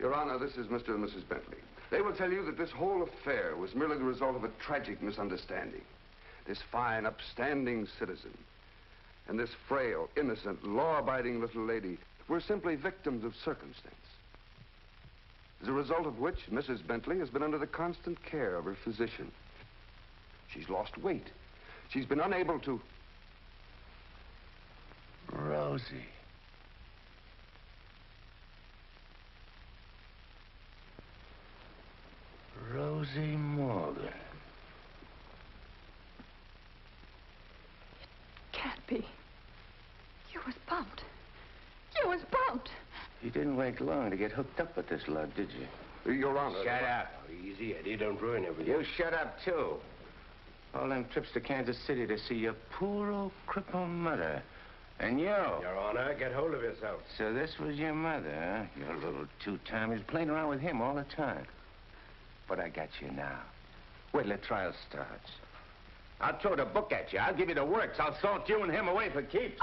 Speaker 18: Your Honor, this is Mr. and Mrs. Bentley. They will tell you that this whole affair was merely the result of a tragic misunderstanding. This fine, upstanding citizen and this frail, innocent, law-abiding little lady were simply victims of circumstance. As a result of which, Mrs. Bentley has been under the constant care of her physician. She's lost weight. She's been unable to...
Speaker 9: Rosie. Rosie Morgan.
Speaker 15: Can't be. You was bumped. You was bumped.
Speaker 9: You didn't wait long to get hooked up with this lug, did you?
Speaker 18: Your Honor...
Speaker 9: Shut up.
Speaker 7: Easy, Eddie. Don't ruin everything.
Speaker 9: You shut up, too. All them trips to Kansas City to see your poor old crippled mother. And you...
Speaker 7: Your Honor, get hold of yourself.
Speaker 9: So this was your mother, huh? Your little two-timer. He's playing around with him all the time. But I got you now. Wait till the trial starts. I'll throw the book at you. I'll give you the works. I'll salt you and him away for keeps.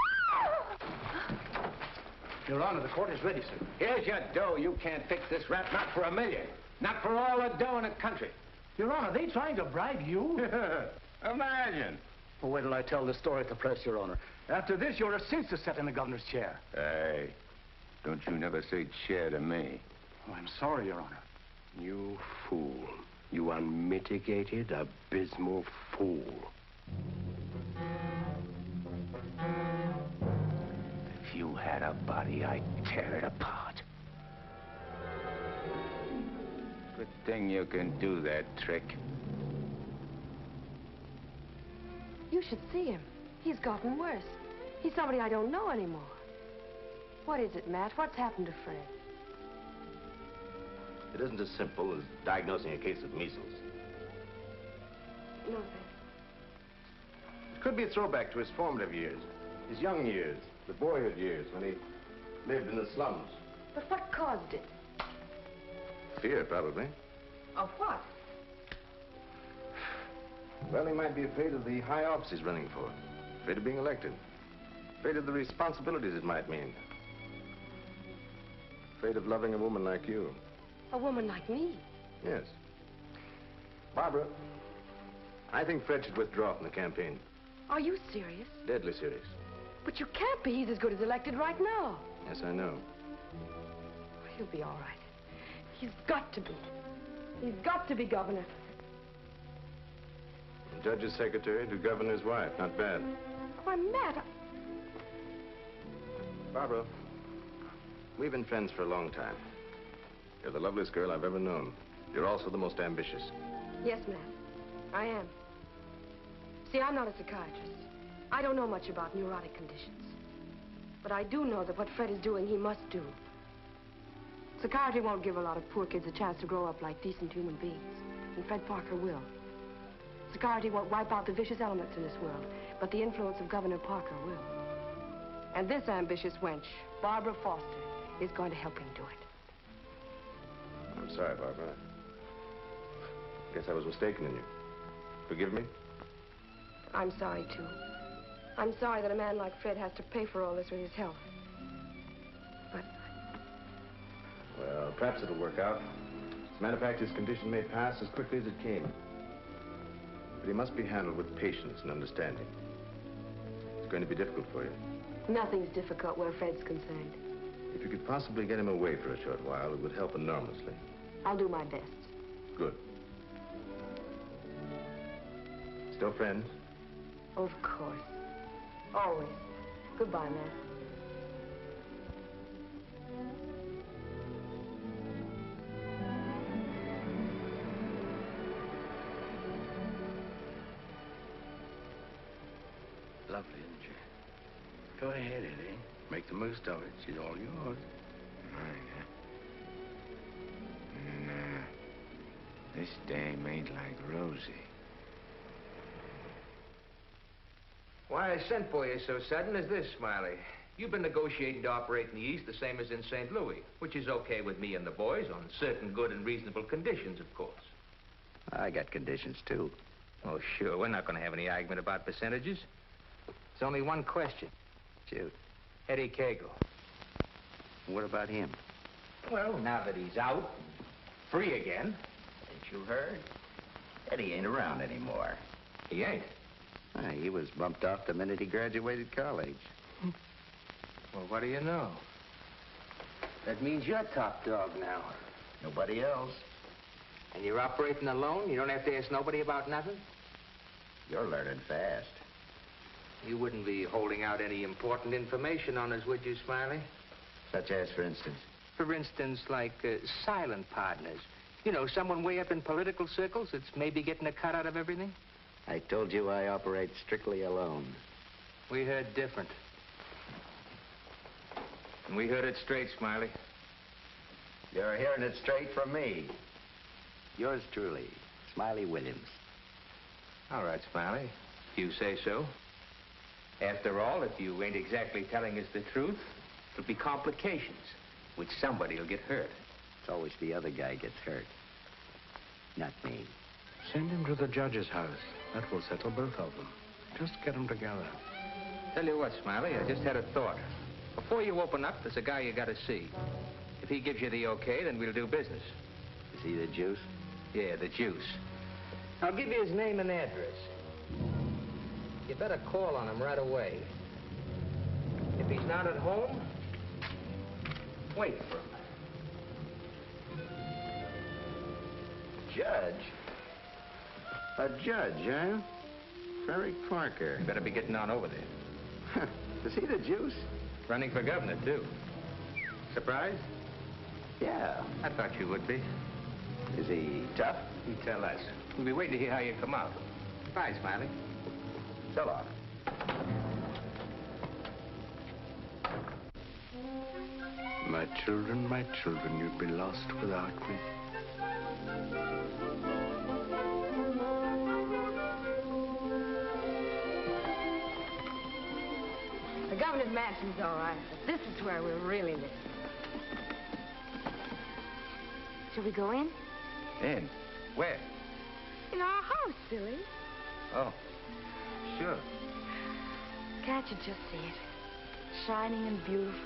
Speaker 14: Your Honor, the court is ready, sir.
Speaker 9: Here's your dough. You can't fix this rap, not for $1 million. Not for all the dough in the country.
Speaker 14: Your Honor, they trying to bribe you?
Speaker 9: Imagine.
Speaker 14: Well, wait till I tell the story at the press, Your Honor. After this, you're a cinch to sit in the governor's chair.
Speaker 9: Hey, don't you never say chair to me.
Speaker 14: Oh, I'm sorry, Your Honor.
Speaker 7: You fool. You unmitigated, abysmal fool.
Speaker 9: If you had a body, I'd tear it apart. Good thing you can do that trick.
Speaker 15: You should see him. He's gotten worse. He's somebody I don't know anymore. What is it, Matt? What's happened to Fred?
Speaker 13: It isn't as simple as diagnosing a case of measles.
Speaker 15: No, thanks.
Speaker 13: It could be a throwback to his formative years, his young years, the boyhood years when he lived in the slums.
Speaker 15: But what caused it?
Speaker 13: Fear, probably.
Speaker 15: Of what?
Speaker 13: Well, he might be afraid of the high office he's running for, afraid of being elected, afraid of the responsibilities it might mean, afraid of loving a woman like you.
Speaker 15: A woman like me?
Speaker 13: Yes. Barbara, I think Fred should withdraw from the campaign.
Speaker 15: Are you serious?
Speaker 13: Deadly serious.
Speaker 15: But you can't be. He's as good as elected right now.
Speaker 13: Yes, I know.
Speaker 15: He'll be all right. He's got to be. He's got to be governor.
Speaker 13: The judge's secretary to governor's wife. Not bad.
Speaker 15: Why, Matt,
Speaker 13: Barbara, we've been friends for a long time. You're the loveliest girl I've ever known. You're also the most ambitious.
Speaker 15: Yes, Matt, I am. See, I'm not a psychiatrist. I don't know much about neurotic conditions. But I do know that what Fred is doing, he must do. Psychiatry won't give a lot of poor kids a chance to grow up like decent human beings. And Fred Parker will. Psychiatry won't wipe out the vicious elements in this world, but the influence of Governor Parker will. And this ambitious wench, Barbara Foster, is going to help him do it.
Speaker 13: I'm sorry, Barbara. I guess I was mistaken in you. Forgive me?
Speaker 15: I'm sorry, too. I'm sorry that a man like Fred has to pay for all this with his health. But...
Speaker 13: Well, perhaps it'll work out. As a matter of fact, his condition may pass as quickly as it came. But he must be handled with patience and understanding. It's going to be difficult for you.
Speaker 15: Nothing's difficult where Fred's concerned.
Speaker 13: If you could possibly get him away for a short while, it would help enormously.
Speaker 15: I'll do my best.
Speaker 13: Good. Still friends?
Speaker 15: Of course. Always. Goodbye, Matt.
Speaker 9: Lovely, isn't she? Go ahead, Eddie. Make the most of it. She's all yours. Nah. This dame ain't like Rosie.
Speaker 8: Why I sent for you so sudden is this, Smiley. You've been negotiating to operate in the East the same as in St. Louis, which is okay with me and the boys on certain good and reasonable conditions, of course.
Speaker 14: I got conditions, too.
Speaker 8: Oh, sure. We're not going to have any argument about percentages. It's only one question.
Speaker 14: Shoot.
Speaker 8: Eddie Cagle.
Speaker 14: What about him?
Speaker 11: Well, now that he's out, free again.
Speaker 2: Ain't you heard? Eddie ain't around anymore.
Speaker 11: He ain't.
Speaker 2: He was bumped off the minute he graduated college.
Speaker 8: Well, what do you know? That means you're top dog now.
Speaker 2: Nobody else.
Speaker 8: And you're operating alone? You don't have to ask nobody about nothing?
Speaker 2: You're learning fast.
Speaker 8: You wouldn't be holding out any important information on us, would you, Smiley?
Speaker 2: Such as, for instance?
Speaker 8: For instance, like silent partners. You know, someone way up in political circles that's maybe getting a cut out of everything.
Speaker 2: I told you I operate strictly alone.
Speaker 8: We heard different. And we heard it straight, Smiley.
Speaker 2: You're hearing it straight from me. Yours truly, Smiley Williams.
Speaker 8: All right, Smiley. If you say so. After all, if you ain't exactly telling us the truth, it'll be complications, which somebody'll get hurt.
Speaker 2: It's always the other guy gets hurt. Not me.
Speaker 6: Send him to the judge's house. That will settle both of them. Just get them together.
Speaker 8: Tell you what, Smiley, I just had a thought. Before you open up, there's a guy you gotta see. If he gives you the okay, then we'll do business.
Speaker 2: Is he the juice?
Speaker 8: Yeah, the juice. I'll give you his name and address. You better call on him right away. If he's not at home, wait for him.
Speaker 2: Judge? A judge, huh? Ferry Parker.
Speaker 8: You better be getting on over there.
Speaker 2: Is he the juice?
Speaker 8: Running for governor, too. Surprised?
Speaker 2: Yeah.
Speaker 8: I thought you would be.
Speaker 2: Is he tough?
Speaker 8: You tell us. We'll be waiting to hear how you come out. Bye, Smiley.
Speaker 2: So long.
Speaker 6: My children, you'd be lost without me.
Speaker 15: The governor's mansion's all right, but this is where we're really living. Shall we go in?
Speaker 8: In? Where?
Speaker 15: In our house, silly.
Speaker 8: Oh, sure.
Speaker 15: Can't you just see it? Shining and beautiful.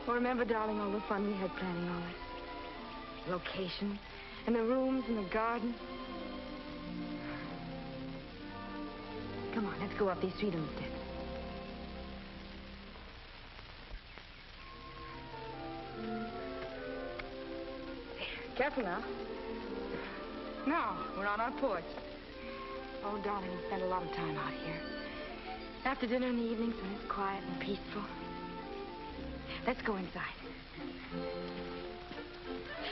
Speaker 15: Well, remember, darling, all the fun we had planning all this? Location, and the rooms, and the garden. Come on, let's go up these freedom steps. Careful now. Now, we're on our porch. Oh, darling, we spend a lot of time out here. After dinner in the evenings when it's quiet and peaceful. Let's go inside.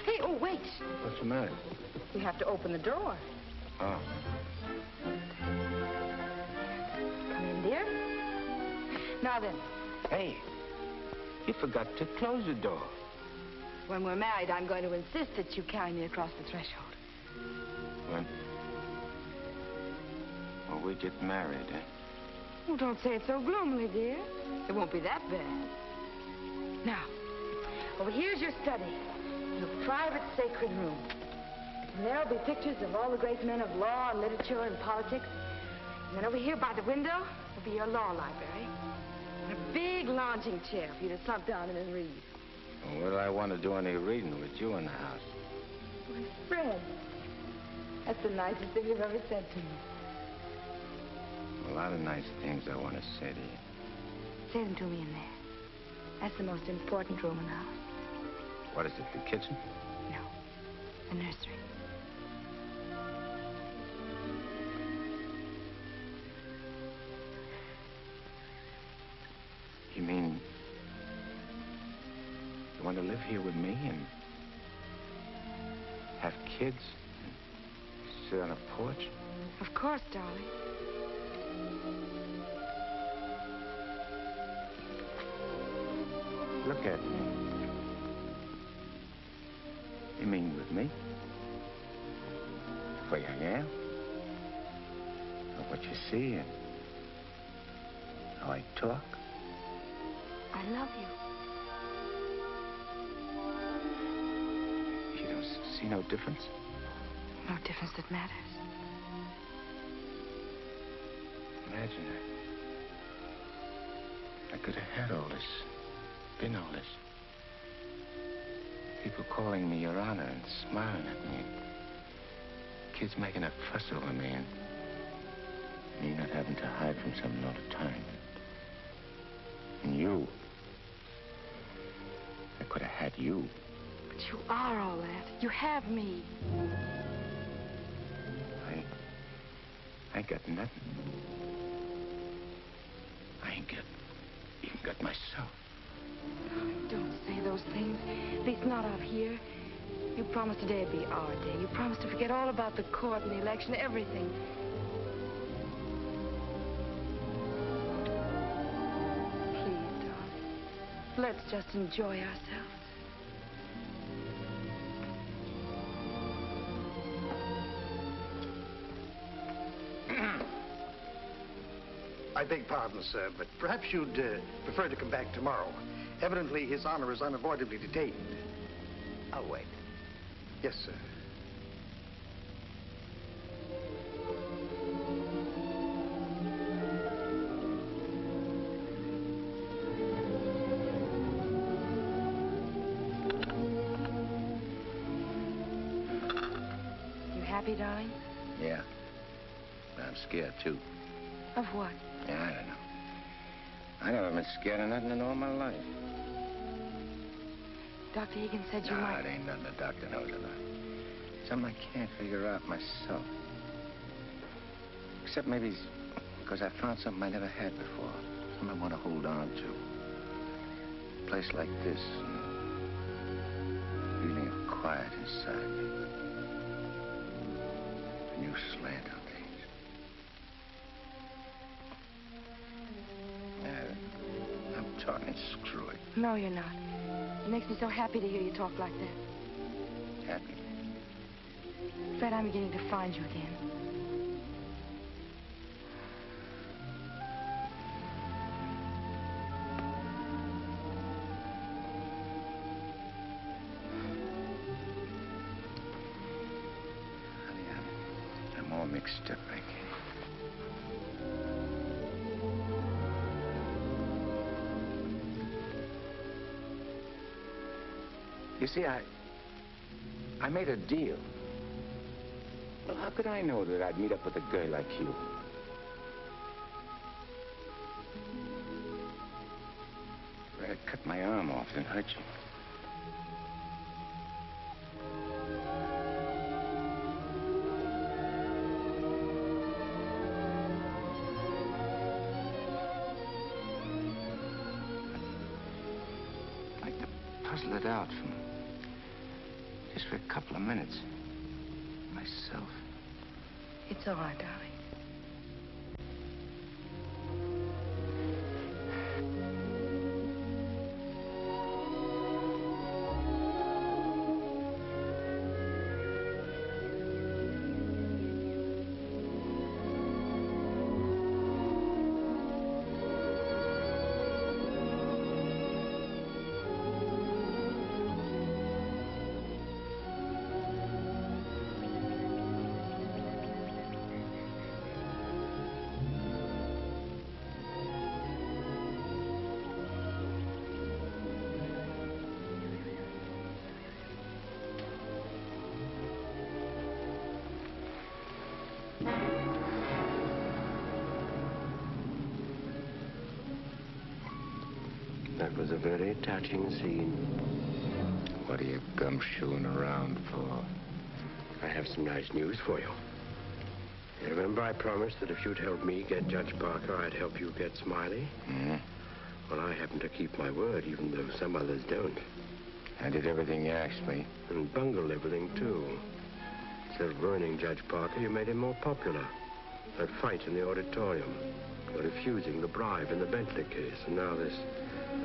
Speaker 15: Hey, oh, wait.
Speaker 6: What's the matter?
Speaker 15: We have to open the door.
Speaker 6: Oh.
Speaker 15: Come in, dear. Now then.
Speaker 8: Hey, you forgot to close the door.
Speaker 15: When we're married, I'm going to insist that you carry me across the threshold.
Speaker 6: When? Well, we get married, eh?
Speaker 15: Oh, don't say it so gloomily, dear. It won't be that bad. Now, over here's your study. Your private sacred room. And there'll be pictures of all the great men of law and literature and politics. And then over here by the window will be your law library. And a big lounging chair for you to slump down in and read.
Speaker 6: Well, what do I want to do any reading with you in the house?
Speaker 15: My Fred, that's the nicest thing you've ever said to me.
Speaker 6: A lot of nice things I want to say to you.
Speaker 15: Say them to me in there. That's the most important room in the house.
Speaker 6: What is it, the kitchen?
Speaker 15: No, the nursery.
Speaker 6: You mean you want to live here with me and have kids and sit on a porch?
Speaker 15: Of course, darling.
Speaker 6: Look at me. You mean with me? The way I am? Or what you see and how I talk?
Speaker 15: I love you.
Speaker 6: You don't see no difference?
Speaker 15: No difference that matters.
Speaker 6: Imagine I could have had all this, been all this.
Speaker 3: People calling me Your Honor and smiling at me. Kids making a fuss over me and me not having to hide from something all the time. And you. I could have had you.
Speaker 15: But you are all that. You have me.
Speaker 3: I ain't got nothing. I ain't even got myself.
Speaker 15: Don't say those things. At least not out here. You promised today would be our day. You promised to forget all about the court and the election, everything. Please, darling. Let's just enjoy ourselves.
Speaker 14: I beg pardon, sir, but perhaps you'd prefer to come back tomorrow. Evidently, His Honor is unavoidably detained. I'll wait. Yes, sir.
Speaker 15: You happy, darling?
Speaker 3: Yeah. But I'm scared, too.
Speaker 15: Of what?
Speaker 3: Yeah, I don't know. I never been scared of nothing in all my life.
Speaker 15: Dr. Egan said you might...
Speaker 3: it ain't nothing the doctor knows about. Something I can't figure out myself. Except maybe it's because I found something I never had before. Something I want to hold on to. A place like this. And a feeling of quiet inside me. A new slant on things. I'm talking screw it.
Speaker 15: No, you're not. It makes me so happy to hear you talk like that.
Speaker 3: Happy?
Speaker 15: Fred, I'm beginning to find you again.
Speaker 3: Honey, I'm all mixed up, I guess. You see, I made a deal. Well, how could I know that I'd meet up with a girl like you? I'd cut my arm off and hurt you. I'd like to puzzle it out from just for a couple of minutes. Myself.
Speaker 15: It's all right, darling.
Speaker 9: That was a very touching scene.
Speaker 3: What are you gumshoeing around for?
Speaker 9: I have some nice news for you. You remember I promised that if you'd help me get Judge Parker, I'd help you get Smiley?
Speaker 3: Mm-hmm.
Speaker 9: Well, I happen to keep my word, even though some others don't.
Speaker 3: I did everything you asked me.
Speaker 9: And bungled everything, too. Instead of ruining Judge Parker, you made him more popular. That fight in the auditorium. You're refusing the bribe in the Bentley case. And now this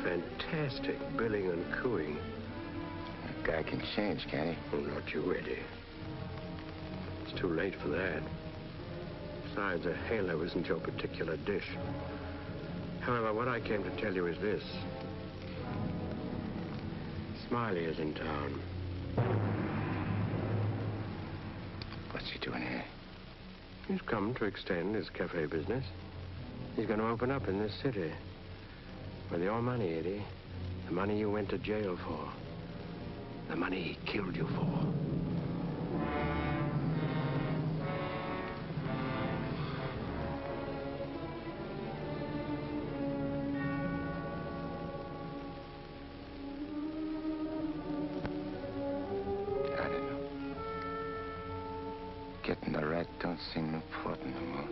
Speaker 9: fantastic billing and cooing.
Speaker 3: A guy can change, can't he?
Speaker 9: Oh, not you, Eddie. It's too late for that. Besides, a halo isn't your particular dish. However, what I came to tell you is this. Smiley is in town.
Speaker 3: What's he doing here?
Speaker 9: He's come to extend his cafe business. He's going to open up in this city. With your money, Eddie. The money you went to jail for.
Speaker 7: The money he killed you for.
Speaker 3: I don't know. Getting the rat don't seem important no more.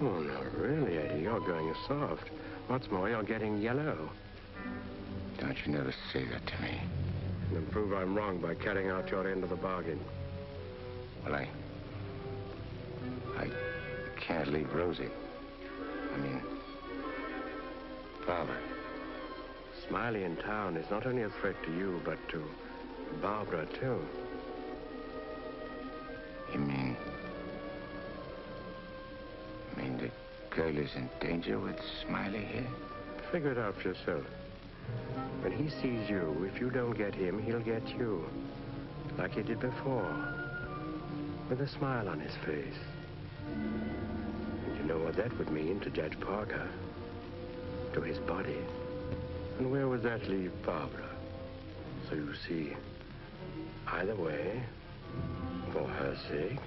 Speaker 7: Oh, no, really, Eddie, you're going soft. What's more, you're getting yellow.
Speaker 3: Don't you never say that to me.
Speaker 7: Then prove I'm wrong by carrying out your end of the bargain.
Speaker 3: Well, I can't leave Rosie. I mean, Barbara.
Speaker 7: Smiley in town is not only a threat to you, but to Barbara, too.
Speaker 3: You mean the girl is in danger with Smiley here?
Speaker 7: Figure it out for yourself. When he sees you, if you don't get him, he'll get you. Like he did before. With a smile on his face. And you know what that would mean to Judge Parker. To his body. And where would that leave Barbara? So you see, either way, for her sake,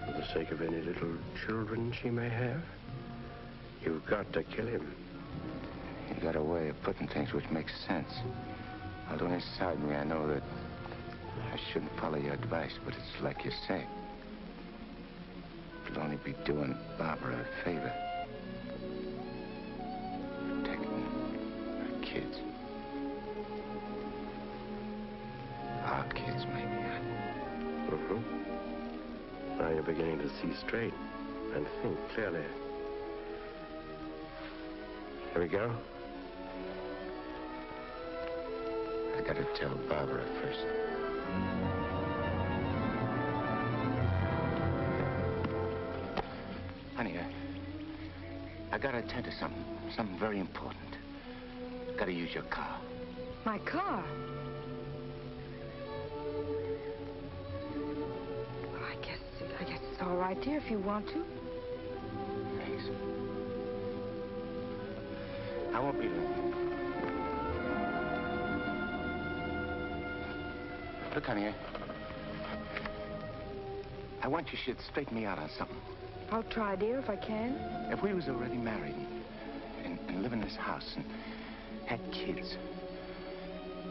Speaker 7: for the sake of any little children she may have, you've got to kill him.
Speaker 3: You got a way of putting things which makes sense. Although inside me I know that I shouldn't follow your advice, but it's like you say. It'll only be doing Barbara a favor. Protecting her kids. Our kids, maybe.
Speaker 7: Mm-hmm. Now you're beginning to see straight and think clearly. Here we go.
Speaker 3: I gotta tell Barbara first. Honey, I gotta attend to something very important. Gotta use your car.
Speaker 15: My car? Well, I guess it's all right, dear, if you want to.
Speaker 3: Thanks. I won't be long. Look, honey, I want you should straighten me out on something.
Speaker 15: I'll try, dear, if I can.
Speaker 3: If we was already married and live in this house and had kids,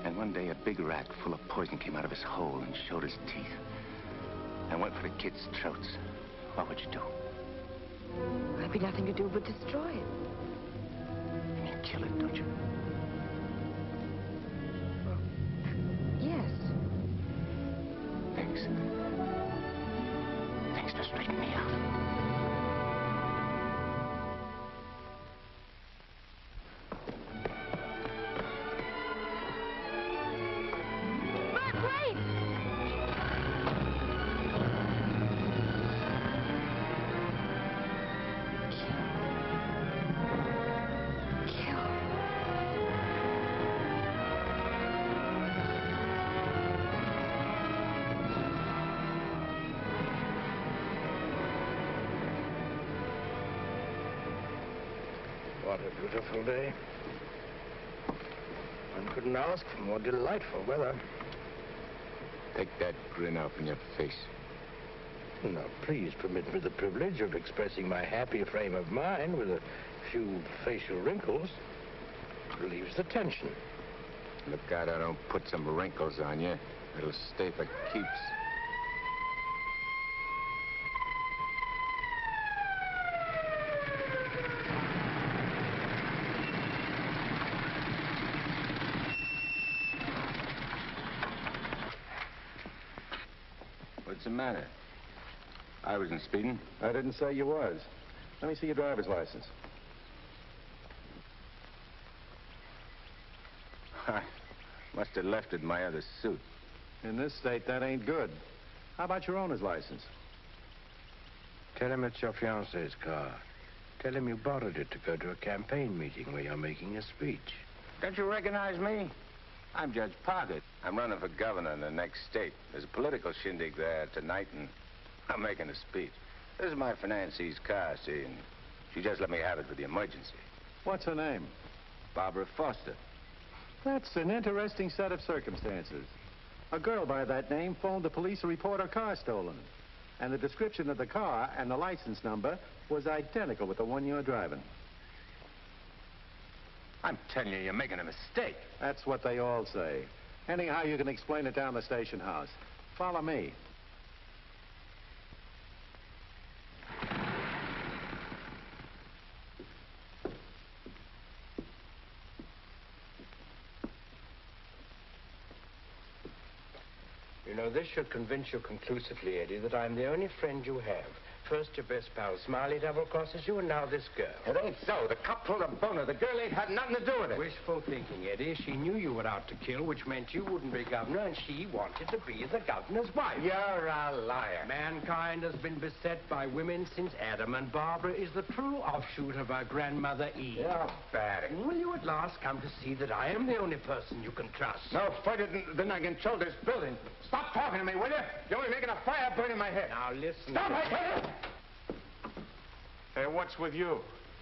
Speaker 3: and one day a big rat full of poison came out of his hole and showed his teeth and went for the kids' throats, what would you do?
Speaker 15: There'd be nothing to do but destroy it.
Speaker 3: And you'd kill it, don't you?
Speaker 15: Yes.
Speaker 3: Thanks. Thanks for straightening me out.
Speaker 7: What a beautiful day. One couldn't ask for more delightful weather.
Speaker 3: Take that grin off in your face.
Speaker 7: Now, please permit me the privilege of expressing my happy frame of mind with a few facial wrinkles. It relieves the tension.
Speaker 3: Look out I don't put some wrinkles on you. It'll stay for keeps. What's the matter? I wasn't speeding.
Speaker 18: I didn't say you was. Let me see your driver's license.
Speaker 3: I must have left it in my other suit.
Speaker 18: In this state, that ain't good. How about your owner's license?
Speaker 7: Tell him it's your fiancé's car. Tell him you borrowed it to go to a campaign meeting where you're making a speech.
Speaker 3: Don't you recognize me? I'm Judge Parker. I'm running for governor in the next state. There's a political shindig there tonight, and I'm making a speech. This is my financier's car, see, and she just let me have it for the emergency.
Speaker 18: What's her name?
Speaker 3: Barbara Foster.
Speaker 6: That's an interesting set of circumstances. A girl by that name phoned the police to report her car stolen. And the description of the car and the license number was identical with the one you're driving.
Speaker 3: I'm telling you, you're making a mistake.
Speaker 6: That's what they all say. Anyhow, you can explain it down the station house. Follow me.
Speaker 9: You know, this should convince you conclusively, Eddie, that I'm the only friend you have. First your best pal Smiley double-crosses you, and now this girl.
Speaker 3: It ain't so. The cop pulled a boner. The girl ain't had nothing to do with it.
Speaker 9: Wishful thinking, Eddie. She knew you were out to kill, which meant you wouldn't be governor, and she wanted to be the governor's wife.
Speaker 3: You're a liar.
Speaker 9: Mankind has been beset by women since Adam, and Barbara is the true offshoot of our grandmother Eve.
Speaker 3: You're bad.
Speaker 9: Will you at last come to see that I am the only person you can trust?
Speaker 3: No further than I control this building. Stop talking to me, will you? You're only making a fire burn in my head.
Speaker 9: Now, listen.
Speaker 3: Stop, I tell you!
Speaker 1: Hey, what's with you?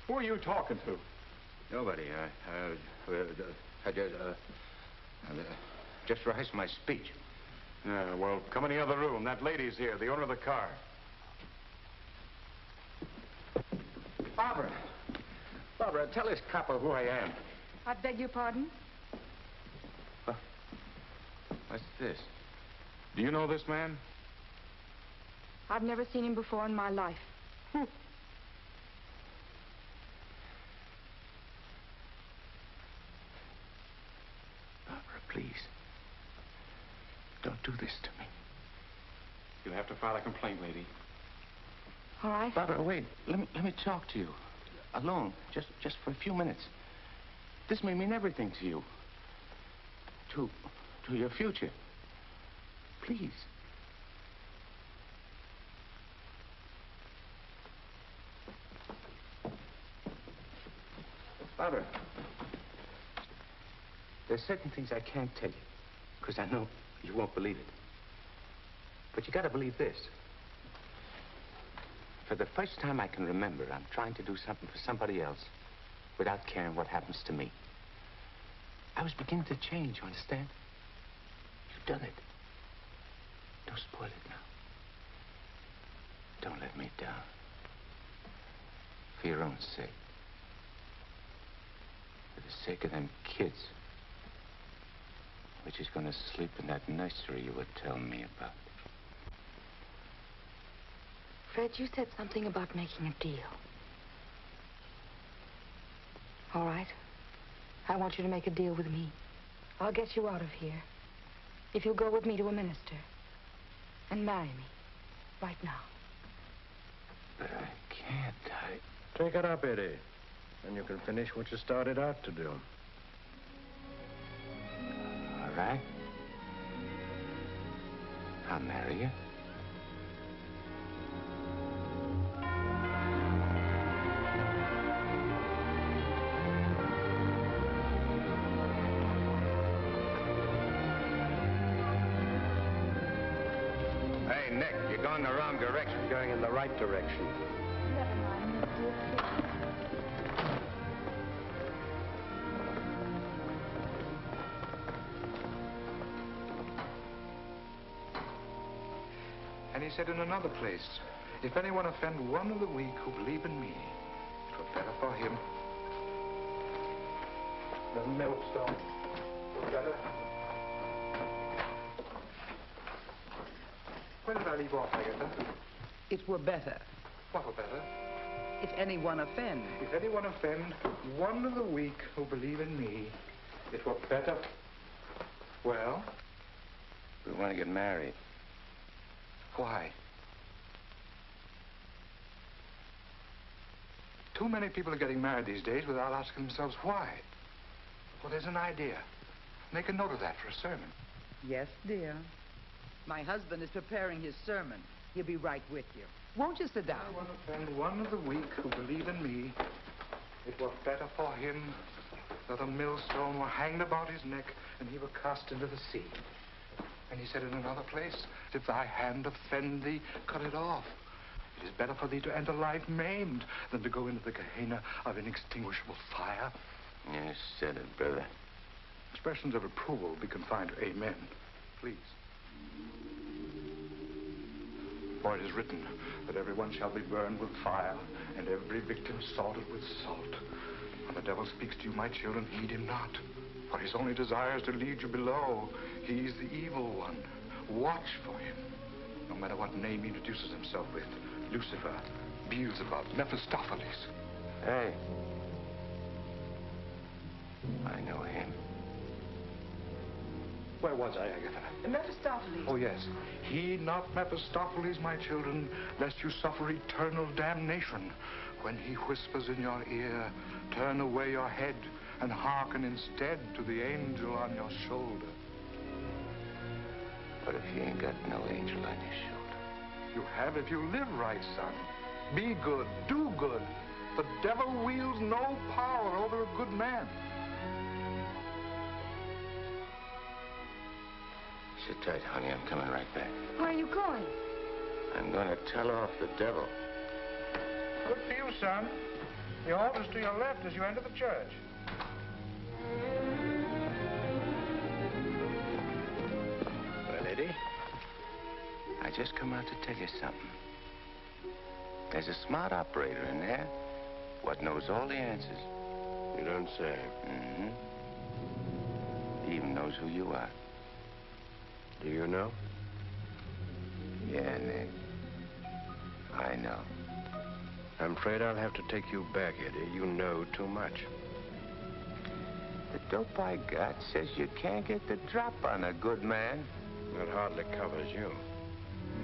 Speaker 1: Who are you talking to?
Speaker 3: Nobody. I just rehearsed my speech.
Speaker 1: Yeah, well, come in the other room. That lady's here, the owner of the car.
Speaker 3: Barbara. Barbara, tell this copper who I am.
Speaker 15: I beg your pardon?
Speaker 3: What's this?
Speaker 1: Do you know this man?
Speaker 15: I've never seen him before in my life.
Speaker 3: Barbara, please. Don't do this to me.
Speaker 1: You'll have to file a complaint, lady.
Speaker 15: All right.
Speaker 3: Barbara, wait. Let me talk to you. Alone. Just for a few minutes. This may mean everything to you. To your future. Please. Barbara, there's certain things I can't tell you, because I know you won't believe it. But you gotta believe this. For the first time I can remember, I'm trying to do something for somebody else without caring what happens to me. I was beginning to change, you understand? You've done it. Don't spoil it now. Don't let me down. For your own sake. For the sake of them kids. Which is going to sleep in that nursery you were telling me about.
Speaker 15: Fred, you said something about making a deal. All right. I want you to make a deal with me. I'll get you out of here. If you'll go with me to a minister. And marry me. Right now.
Speaker 3: But I can't.
Speaker 9: Take it up, Eddie. And you can finish what you started out to do.
Speaker 3: All right. I'll marry you. Hey, Nick, you're going the wrong direction.
Speaker 9: Going in the right direction.
Speaker 15: Never mind,
Speaker 17: And he said in another place, if anyone offend one of the weak who believe in me, it were better for him. The millstone were better. Where did I leave off, Agatha?
Speaker 5: It were better.
Speaker 17: What were better?
Speaker 5: If anyone offend.
Speaker 17: If anyone offend one of the weak who believe in me, it were better. Well?
Speaker 3: We want to get married.
Speaker 17: Why? Too many people are getting married these days without asking themselves why. Well, there's an idea. Make a note of that for a sermon.
Speaker 5: Yes, dear. My husband is preparing his sermon. He'll be right with you. Won't you sit down?
Speaker 17: I want to offend one of the weak who believe in me. It were better for him that a millstone were hanged about his neck and he were cast into the sea. And he said in another place, if thy hand offend thee, cut it off. It is better for thee to enter life maimed than to go into the Gehenna of inextinguishable fire.
Speaker 3: You said it, brother.
Speaker 19: Expressions of approval be confined to amen, please. For it is written that everyone shall be burned with fire, and every victim salted with salt. When the devil speaks to you, my children, heed him not. For his only desire is to lead you below. He is the evil one. Watch for him. No matter what name he introduces himself with. Lucifer, Beelzebub, Mephistopheles.
Speaker 3: Hey. I know him.
Speaker 19: Where was I, Agatha?
Speaker 5: Mephistopheles.
Speaker 19: Oh, yes. Heed not Mephistopheles, my children, lest you suffer eternal damnation. When he whispers in your ear, turn away your head and hearken instead to the angel on your shoulder.
Speaker 3: But if you ain't got no angel on your shoulder?
Speaker 19: You have if you live right, son. Be good, do good. The devil wields no power over a good man.
Speaker 3: Sit tight, honey. I'm coming right back.
Speaker 15: Where are you going?
Speaker 3: I'm going to tell off the devil.
Speaker 19: Good for you, son. The altar's to your left as you enter the church.
Speaker 3: Well, Eddie, I just come out to tell you something. There's a smart operator in there what knows all the answers.
Speaker 13: You don't say.
Speaker 3: Mm-hmm. He even knows who you are.
Speaker 13: Do you know?
Speaker 3: Yeah, Nick. I know.
Speaker 13: I'm afraid I'll have to take you back, Eddie. You know too much.
Speaker 3: The dope I got says you can't get the drop on a good man.
Speaker 13: That hardly covers you.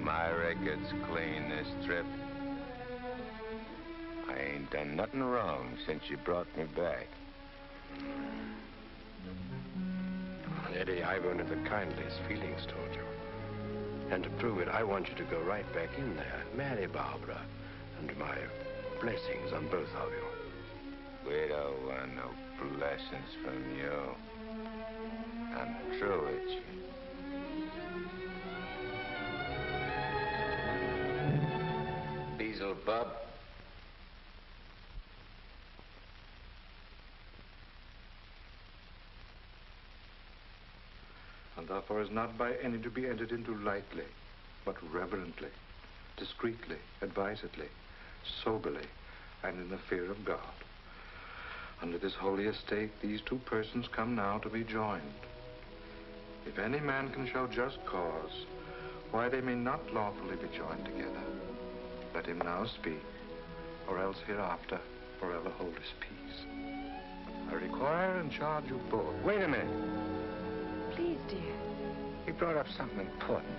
Speaker 3: My record's clean this trip. I ain't done nothing wrong since you brought me back.
Speaker 13: Eddie, I've only the kindliest feelings toward you. And to prove it, I want you to go right back in there, marry Barbara, and my blessings on both of you.
Speaker 3: We don't want no blessings from you. I'm through with you. Beelzebub.
Speaker 19: And therefore is not by any to be entered into lightly, but reverently, discreetly, advisedly, soberly, and in the fear of God. Under this holy estate, these two persons come now to be joined. If any man can show just cause why they may not lawfully be joined together, let him now speak, or else hereafter forever hold his peace. I require and charge you both.
Speaker 3: Wait a minute.
Speaker 15: Please, dear.
Speaker 3: He brought up something important.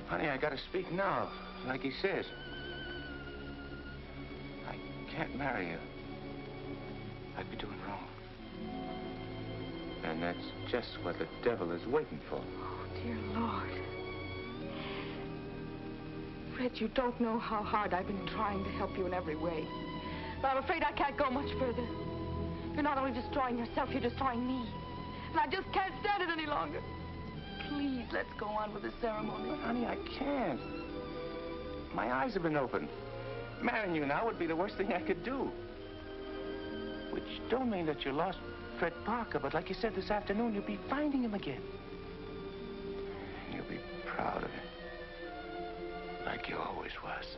Speaker 3: Honey, I gotta speak now, like he says. I can't marry you. I'd be doing wrong. And that's just what the devil is waiting for.
Speaker 15: Oh, dear Lord. Fred, you don't know how hard I've been trying to help you in every way. But I'm afraid I can't go much further. You're not only destroying yourself, you're destroying me. And I just can't stand it any longer. Please, let's go on with the ceremony.
Speaker 3: But, honey, I can't. My eyes have been opened. Marrying you now would be the worst thing I could do. Which don't mean that you lost Fred Parker, but like you said this afternoon, you'll be finding him again. And you'll be proud of him. Like you always was.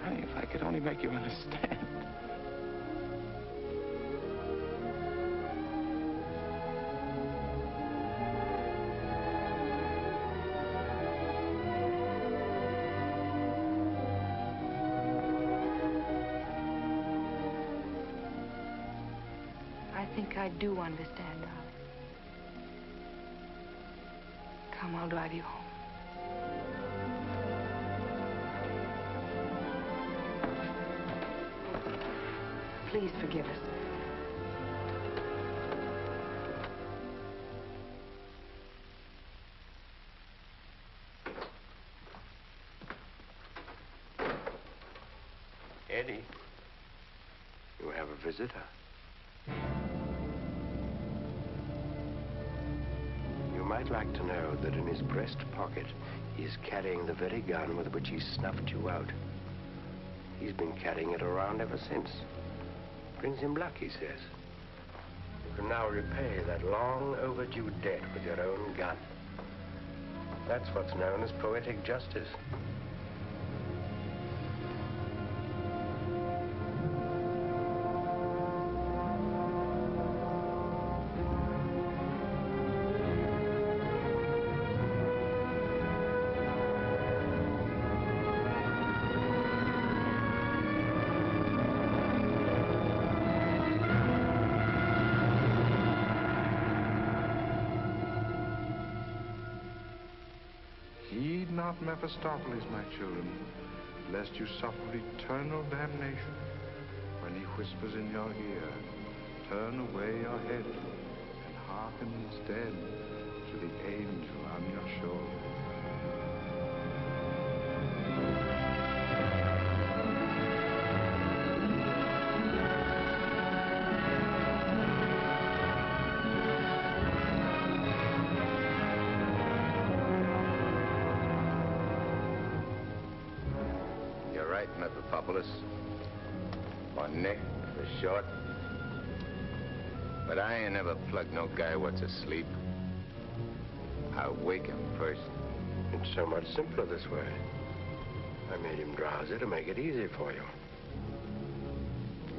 Speaker 3: Honey, if I could only make you understand.
Speaker 15: I think I do understand, darling. Come, I'll drive you home. Please forgive us.
Speaker 3: Eddie.
Speaker 13: You have a visitor.
Speaker 10: You might like to know that in his breast pocket he is carrying the very gun with which he snuffed you out.
Speaker 9: He's been carrying it around ever since. Brings him luck, he says. You can now repay that long overdue debt with your own gun. That's what's known as poetic justice.
Speaker 19: Heed not Mephistopheles, my children, lest you suffer eternal damnation. When he whispers in your ear, turn away your head and hearken instead to the angel on your shoulder.
Speaker 3: You're right, Mephistopheles. Or Nick, for short. But I ain't never plugged no guy what's asleep. I wake him first.
Speaker 9: It's so much simpler this way. I made him drowsy to make it easy for you.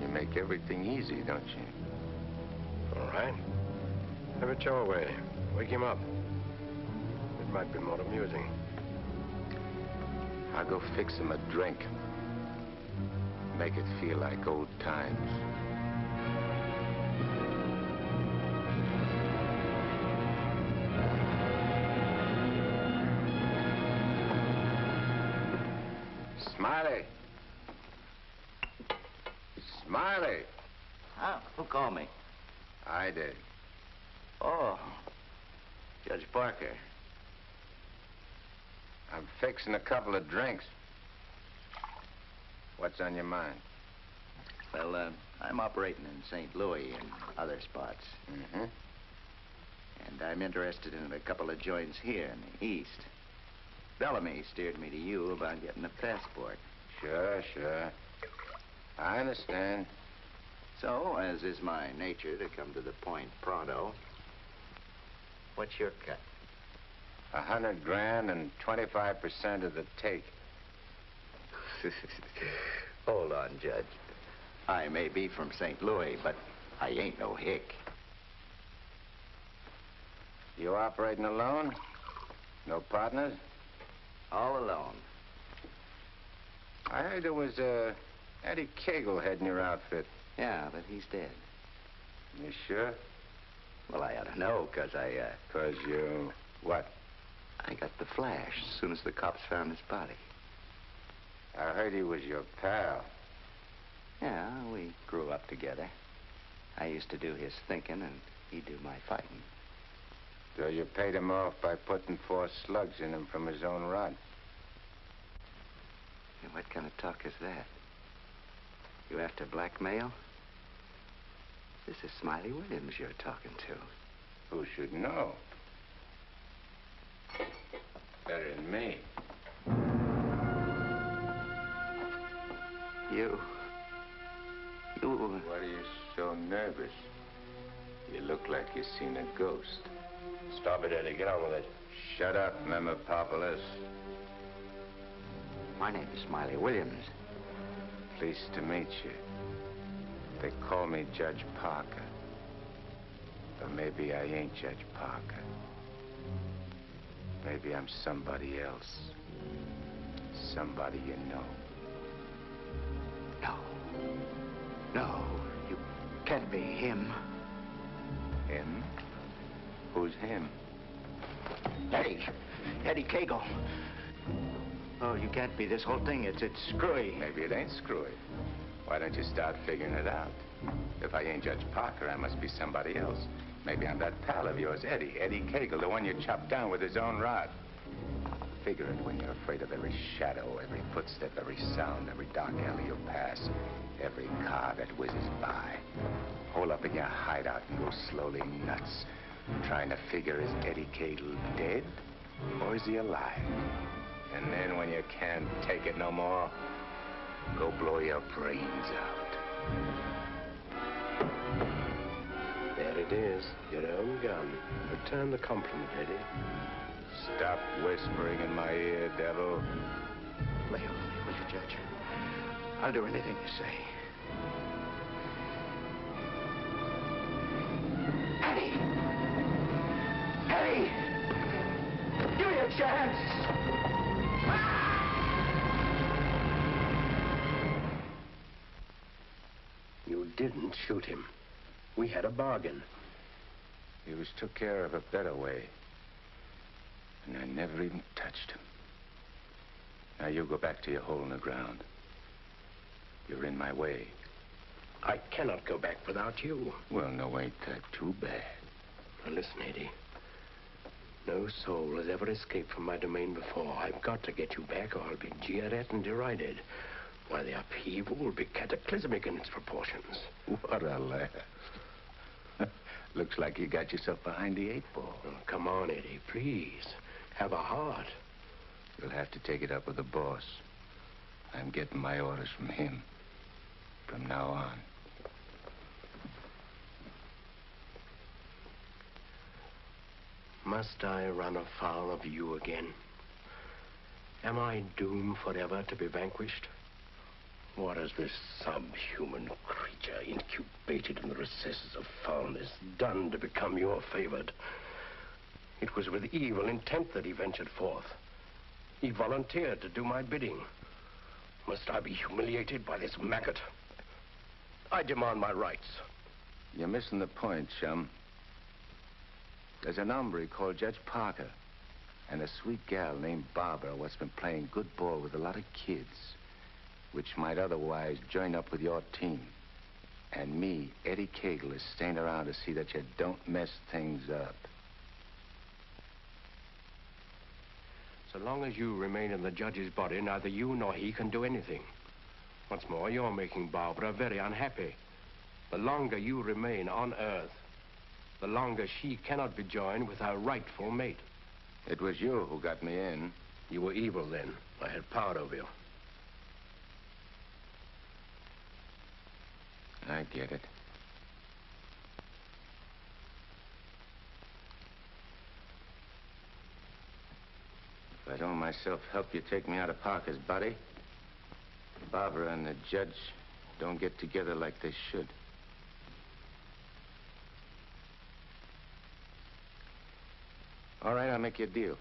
Speaker 3: You make everything easy, don't you?
Speaker 9: All right. Have it your way. Wake him up. It might be more amusing.
Speaker 3: I'll go fix him a drink. Make it feel like old times. Smiley! Smiley!
Speaker 10: Huh? Who called me?
Speaker 3: I did.
Speaker 10: Oh, Judge Parker.
Speaker 3: I'm fixing a couple of drinks. What's on your mind?
Speaker 10: Well, I'm operating in St. Louis and other spots.
Speaker 3: Mm-hmm.
Speaker 10: And I'm interested in a couple of joints here in the East. Bellamy steered me to you about getting a passport.
Speaker 3: Sure. I understand.
Speaker 10: So, as is my nature to come to the point pronto, what's your cut?
Speaker 3: 100 grand and 25% of the take.
Speaker 10: Hold on, Judge. I may be from St. Louis, but I ain't no hick.
Speaker 3: You operating alone? No partners?
Speaker 10: All alone.
Speaker 3: I heard there was Eddie Cagle heading your outfit.
Speaker 10: Yeah, but he's dead.
Speaker 3: You sure?
Speaker 10: Well, I ought to know, 'cause I,
Speaker 3: 'Cause you... what?
Speaker 10: I got the flash as soon as the cops found his body.
Speaker 3: I heard he was your pal.
Speaker 10: Yeah, we grew up together. I used to do his thinking, and he'd do my fighting.
Speaker 3: So you paid him off by putting 4 slugs in him from his own rod.
Speaker 10: And what kind of talk is that? You after blackmail? This is Smiley Williams you're talking to.
Speaker 3: Who should know? Better than me.
Speaker 10: You...
Speaker 3: What are you so nervous? You look like you've seen a ghost.
Speaker 9: Stop it, Eddie. Get on with it.
Speaker 3: Shut up, Mephistopheles.
Speaker 10: My name is Smiley Williams.
Speaker 3: Pleased to meet you. They call me Judge Parker. But maybe I ain't Judge Parker. Maybe I'm somebody else. Somebody you know.
Speaker 10: No, you can't be him.
Speaker 3: Him? Who's him?
Speaker 10: Eddie Cagle. Oh, you can't be. This whole thing, it's screwy.
Speaker 3: Maybe it ain't screwy. Why don't you start figuring it out? If I ain't Judge Parker, I must be somebody else. Maybe I'm that pal of yours, Eddie Cagle, the one you chopped down with his own rod. Figure it when you're afraid of every shadow, every footstep, every sound, every dark alley you pass, every car that whizzes by. Hole up in your hideout and go slowly nuts, trying to figure, is Eddie Cagle dead or is he alive? And then when you can't take it no more,
Speaker 9: Go blow your brains out. There it is, your own gun. Return the compliment, Eddie.
Speaker 3: Stop whispering in my ear, devil.
Speaker 14: Mayo, will you, Judge? I'll do anything you say. Eddie! Eddie! Give me a chance!
Speaker 9: You didn't shoot him. We had a bargain.
Speaker 3: He was took care of a better way. And I never even touched him. Now you go back to your hole in the ground. You're in my way.
Speaker 9: I cannot go back without you.
Speaker 3: Well, no, ain't that too bad.
Speaker 9: Now listen, Eddie. No soul has ever escaped from my domain before. I've got to get you back or I'll be jeered at and derided. Why, the upheaval will be cataclysmic in its proportions.
Speaker 3: What a laugh. Looks like you got yourself behind the 8-ball.
Speaker 9: Oh, come on, Eddie, please. Have a heart.
Speaker 3: You'll have to take it up with the boss. I'm getting my orders from him. From now on.
Speaker 9: Must I run afoul of you again? Am I doomed forever to be vanquished? What has this subhuman creature, incubated in the recesses of foulness, done to become your favored? It was with evil intent that he ventured forth. He volunteered to do my bidding. Must I be humiliated by this maggot? I demand my rights.
Speaker 3: You're missing the point, chum. There's an hombre called Judge Parker and a sweet gal named Barbara what's been playing good ball with a lot of kids, which might otherwise join up with your team. And me, Eddie Cagle, is staying around to see that you don't mess things up.
Speaker 9: So long as you remain in the judge's body, neither you nor he can do anything. What's more, you're making Barbara very unhappy. The longer you remain on Earth, the longer she cannot be joined with her rightful mate.
Speaker 3: It was you who got me in.
Speaker 9: You were evil then. I had power over you.
Speaker 3: I get it. If I don't myself help you take me out of Parker's body, Barbara and the judge don't get together like they should. All right, I'll make you a deal.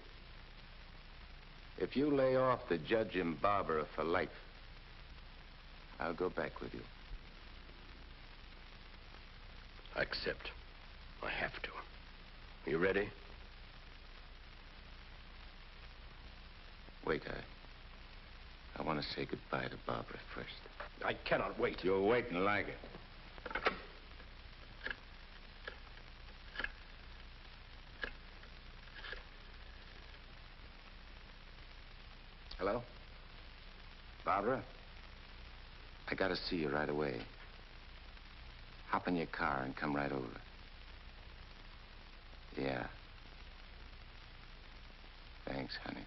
Speaker 3: If you lay off the judge and Barbara for life, I'll go back with you.
Speaker 9: I accept. I have to. You ready?
Speaker 3: Wait, I want to say goodbye to Barbara first.
Speaker 9: I cannot wait.
Speaker 3: You'll wait and like it. Hello? Barbara? I gotta see you right away. Hop in your car and come right over. Yeah. Thanks, honey.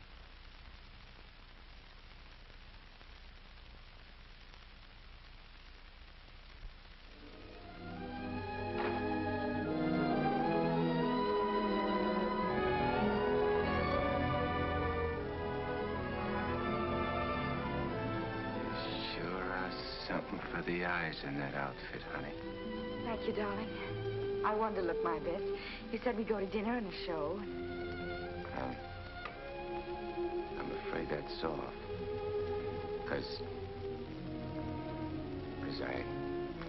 Speaker 3: Something for the eyes in that outfit, honey.
Speaker 15: Thank you, darling. I wanted to look my best. You said we'd go to dinner and a show.
Speaker 3: I'm afraid that's off. Because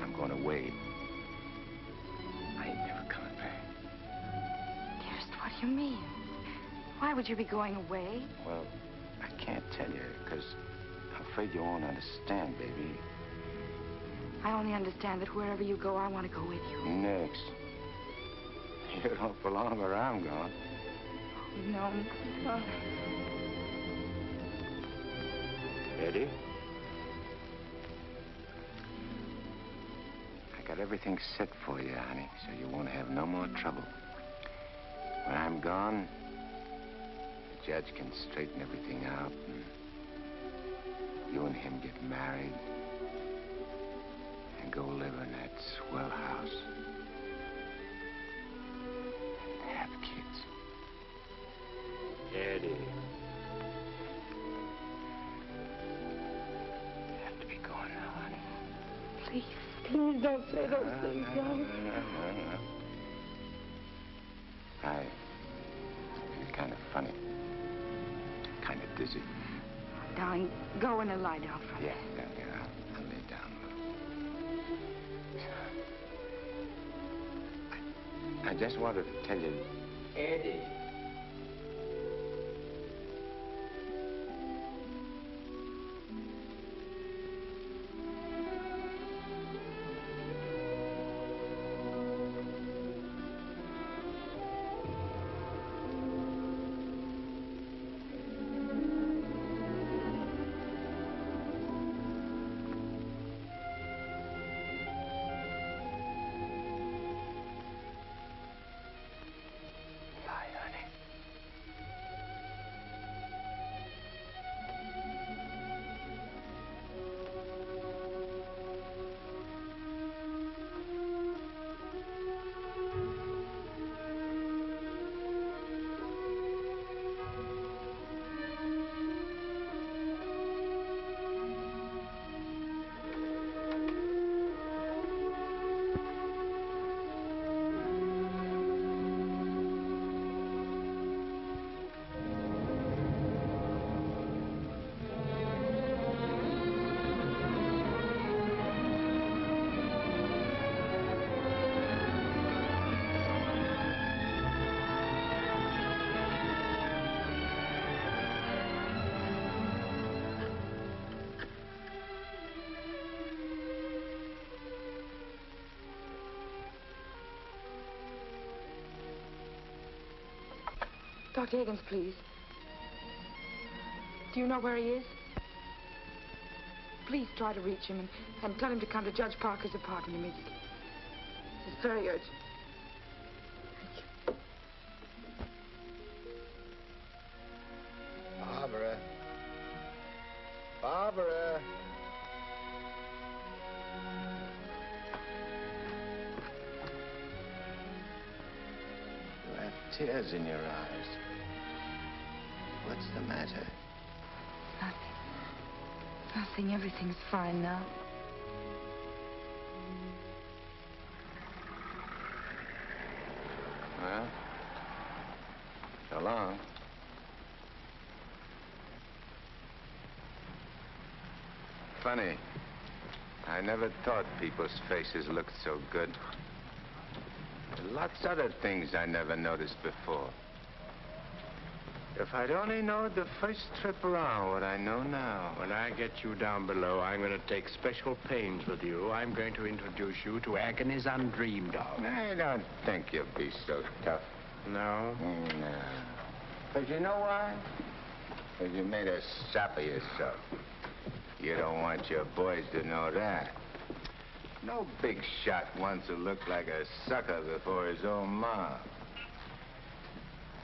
Speaker 3: I'm going away. I ain't never coming back.
Speaker 15: Dearest, what do you mean? Why would you be going away?
Speaker 3: Well, I can't tell you, because I'm afraid you won't understand, baby.
Speaker 15: I only understand that wherever you go, I want to go with you.
Speaker 3: Next. You don't belong where I'm going.
Speaker 15: No, no.
Speaker 9: Eddie?
Speaker 3: I got everything set for you, honey, so you won't have no more trouble. When I'm gone, the judge can straighten everything out, and You and him get married and go live in that swell house and have kids.
Speaker 9: Eddie.
Speaker 3: You have to be going now, honey.
Speaker 15: Please, please don't say those things, darling.
Speaker 3: No. It's kind of funny. Kind of dizzy.
Speaker 15: Darling, go in and lie down for a minute.
Speaker 3: Yeah. I'll lay down a little. I just wanted to tell you...
Speaker 9: Eddie.
Speaker 15: Dr. Higgins, please. Do you know where he is? Please try to reach him and tell him to come to Judge Parker's apartment immediately. It's very urgent.
Speaker 3: Barbara. Barbara. You have tears in your eyes. What's the matter?
Speaker 15: Nothing. Everything's fine now.
Speaker 3: Well, so long. Funny. I never thought people's faces looked so good. Lots of other things I never noticed before. If I'd only known the first trip around what I know now.
Speaker 9: When I get you down below, I'm going to take special pains with you. I'm going to introduce you to agonies undreamed of.
Speaker 3: I don't think you'll be so tough.
Speaker 9: No?
Speaker 3: No. But you know why? Because you made a sap of yourself. You don't want your boys to know that. No big shot wants to look like a sucker before his own mom.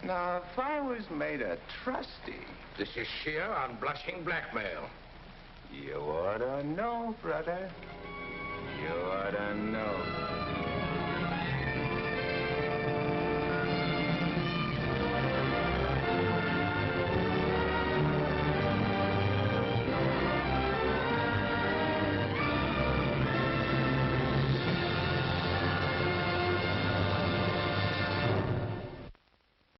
Speaker 3: Now, if I was made a trustee...
Speaker 9: This is sheer unblushing blackmail.
Speaker 3: You ought to know, brother.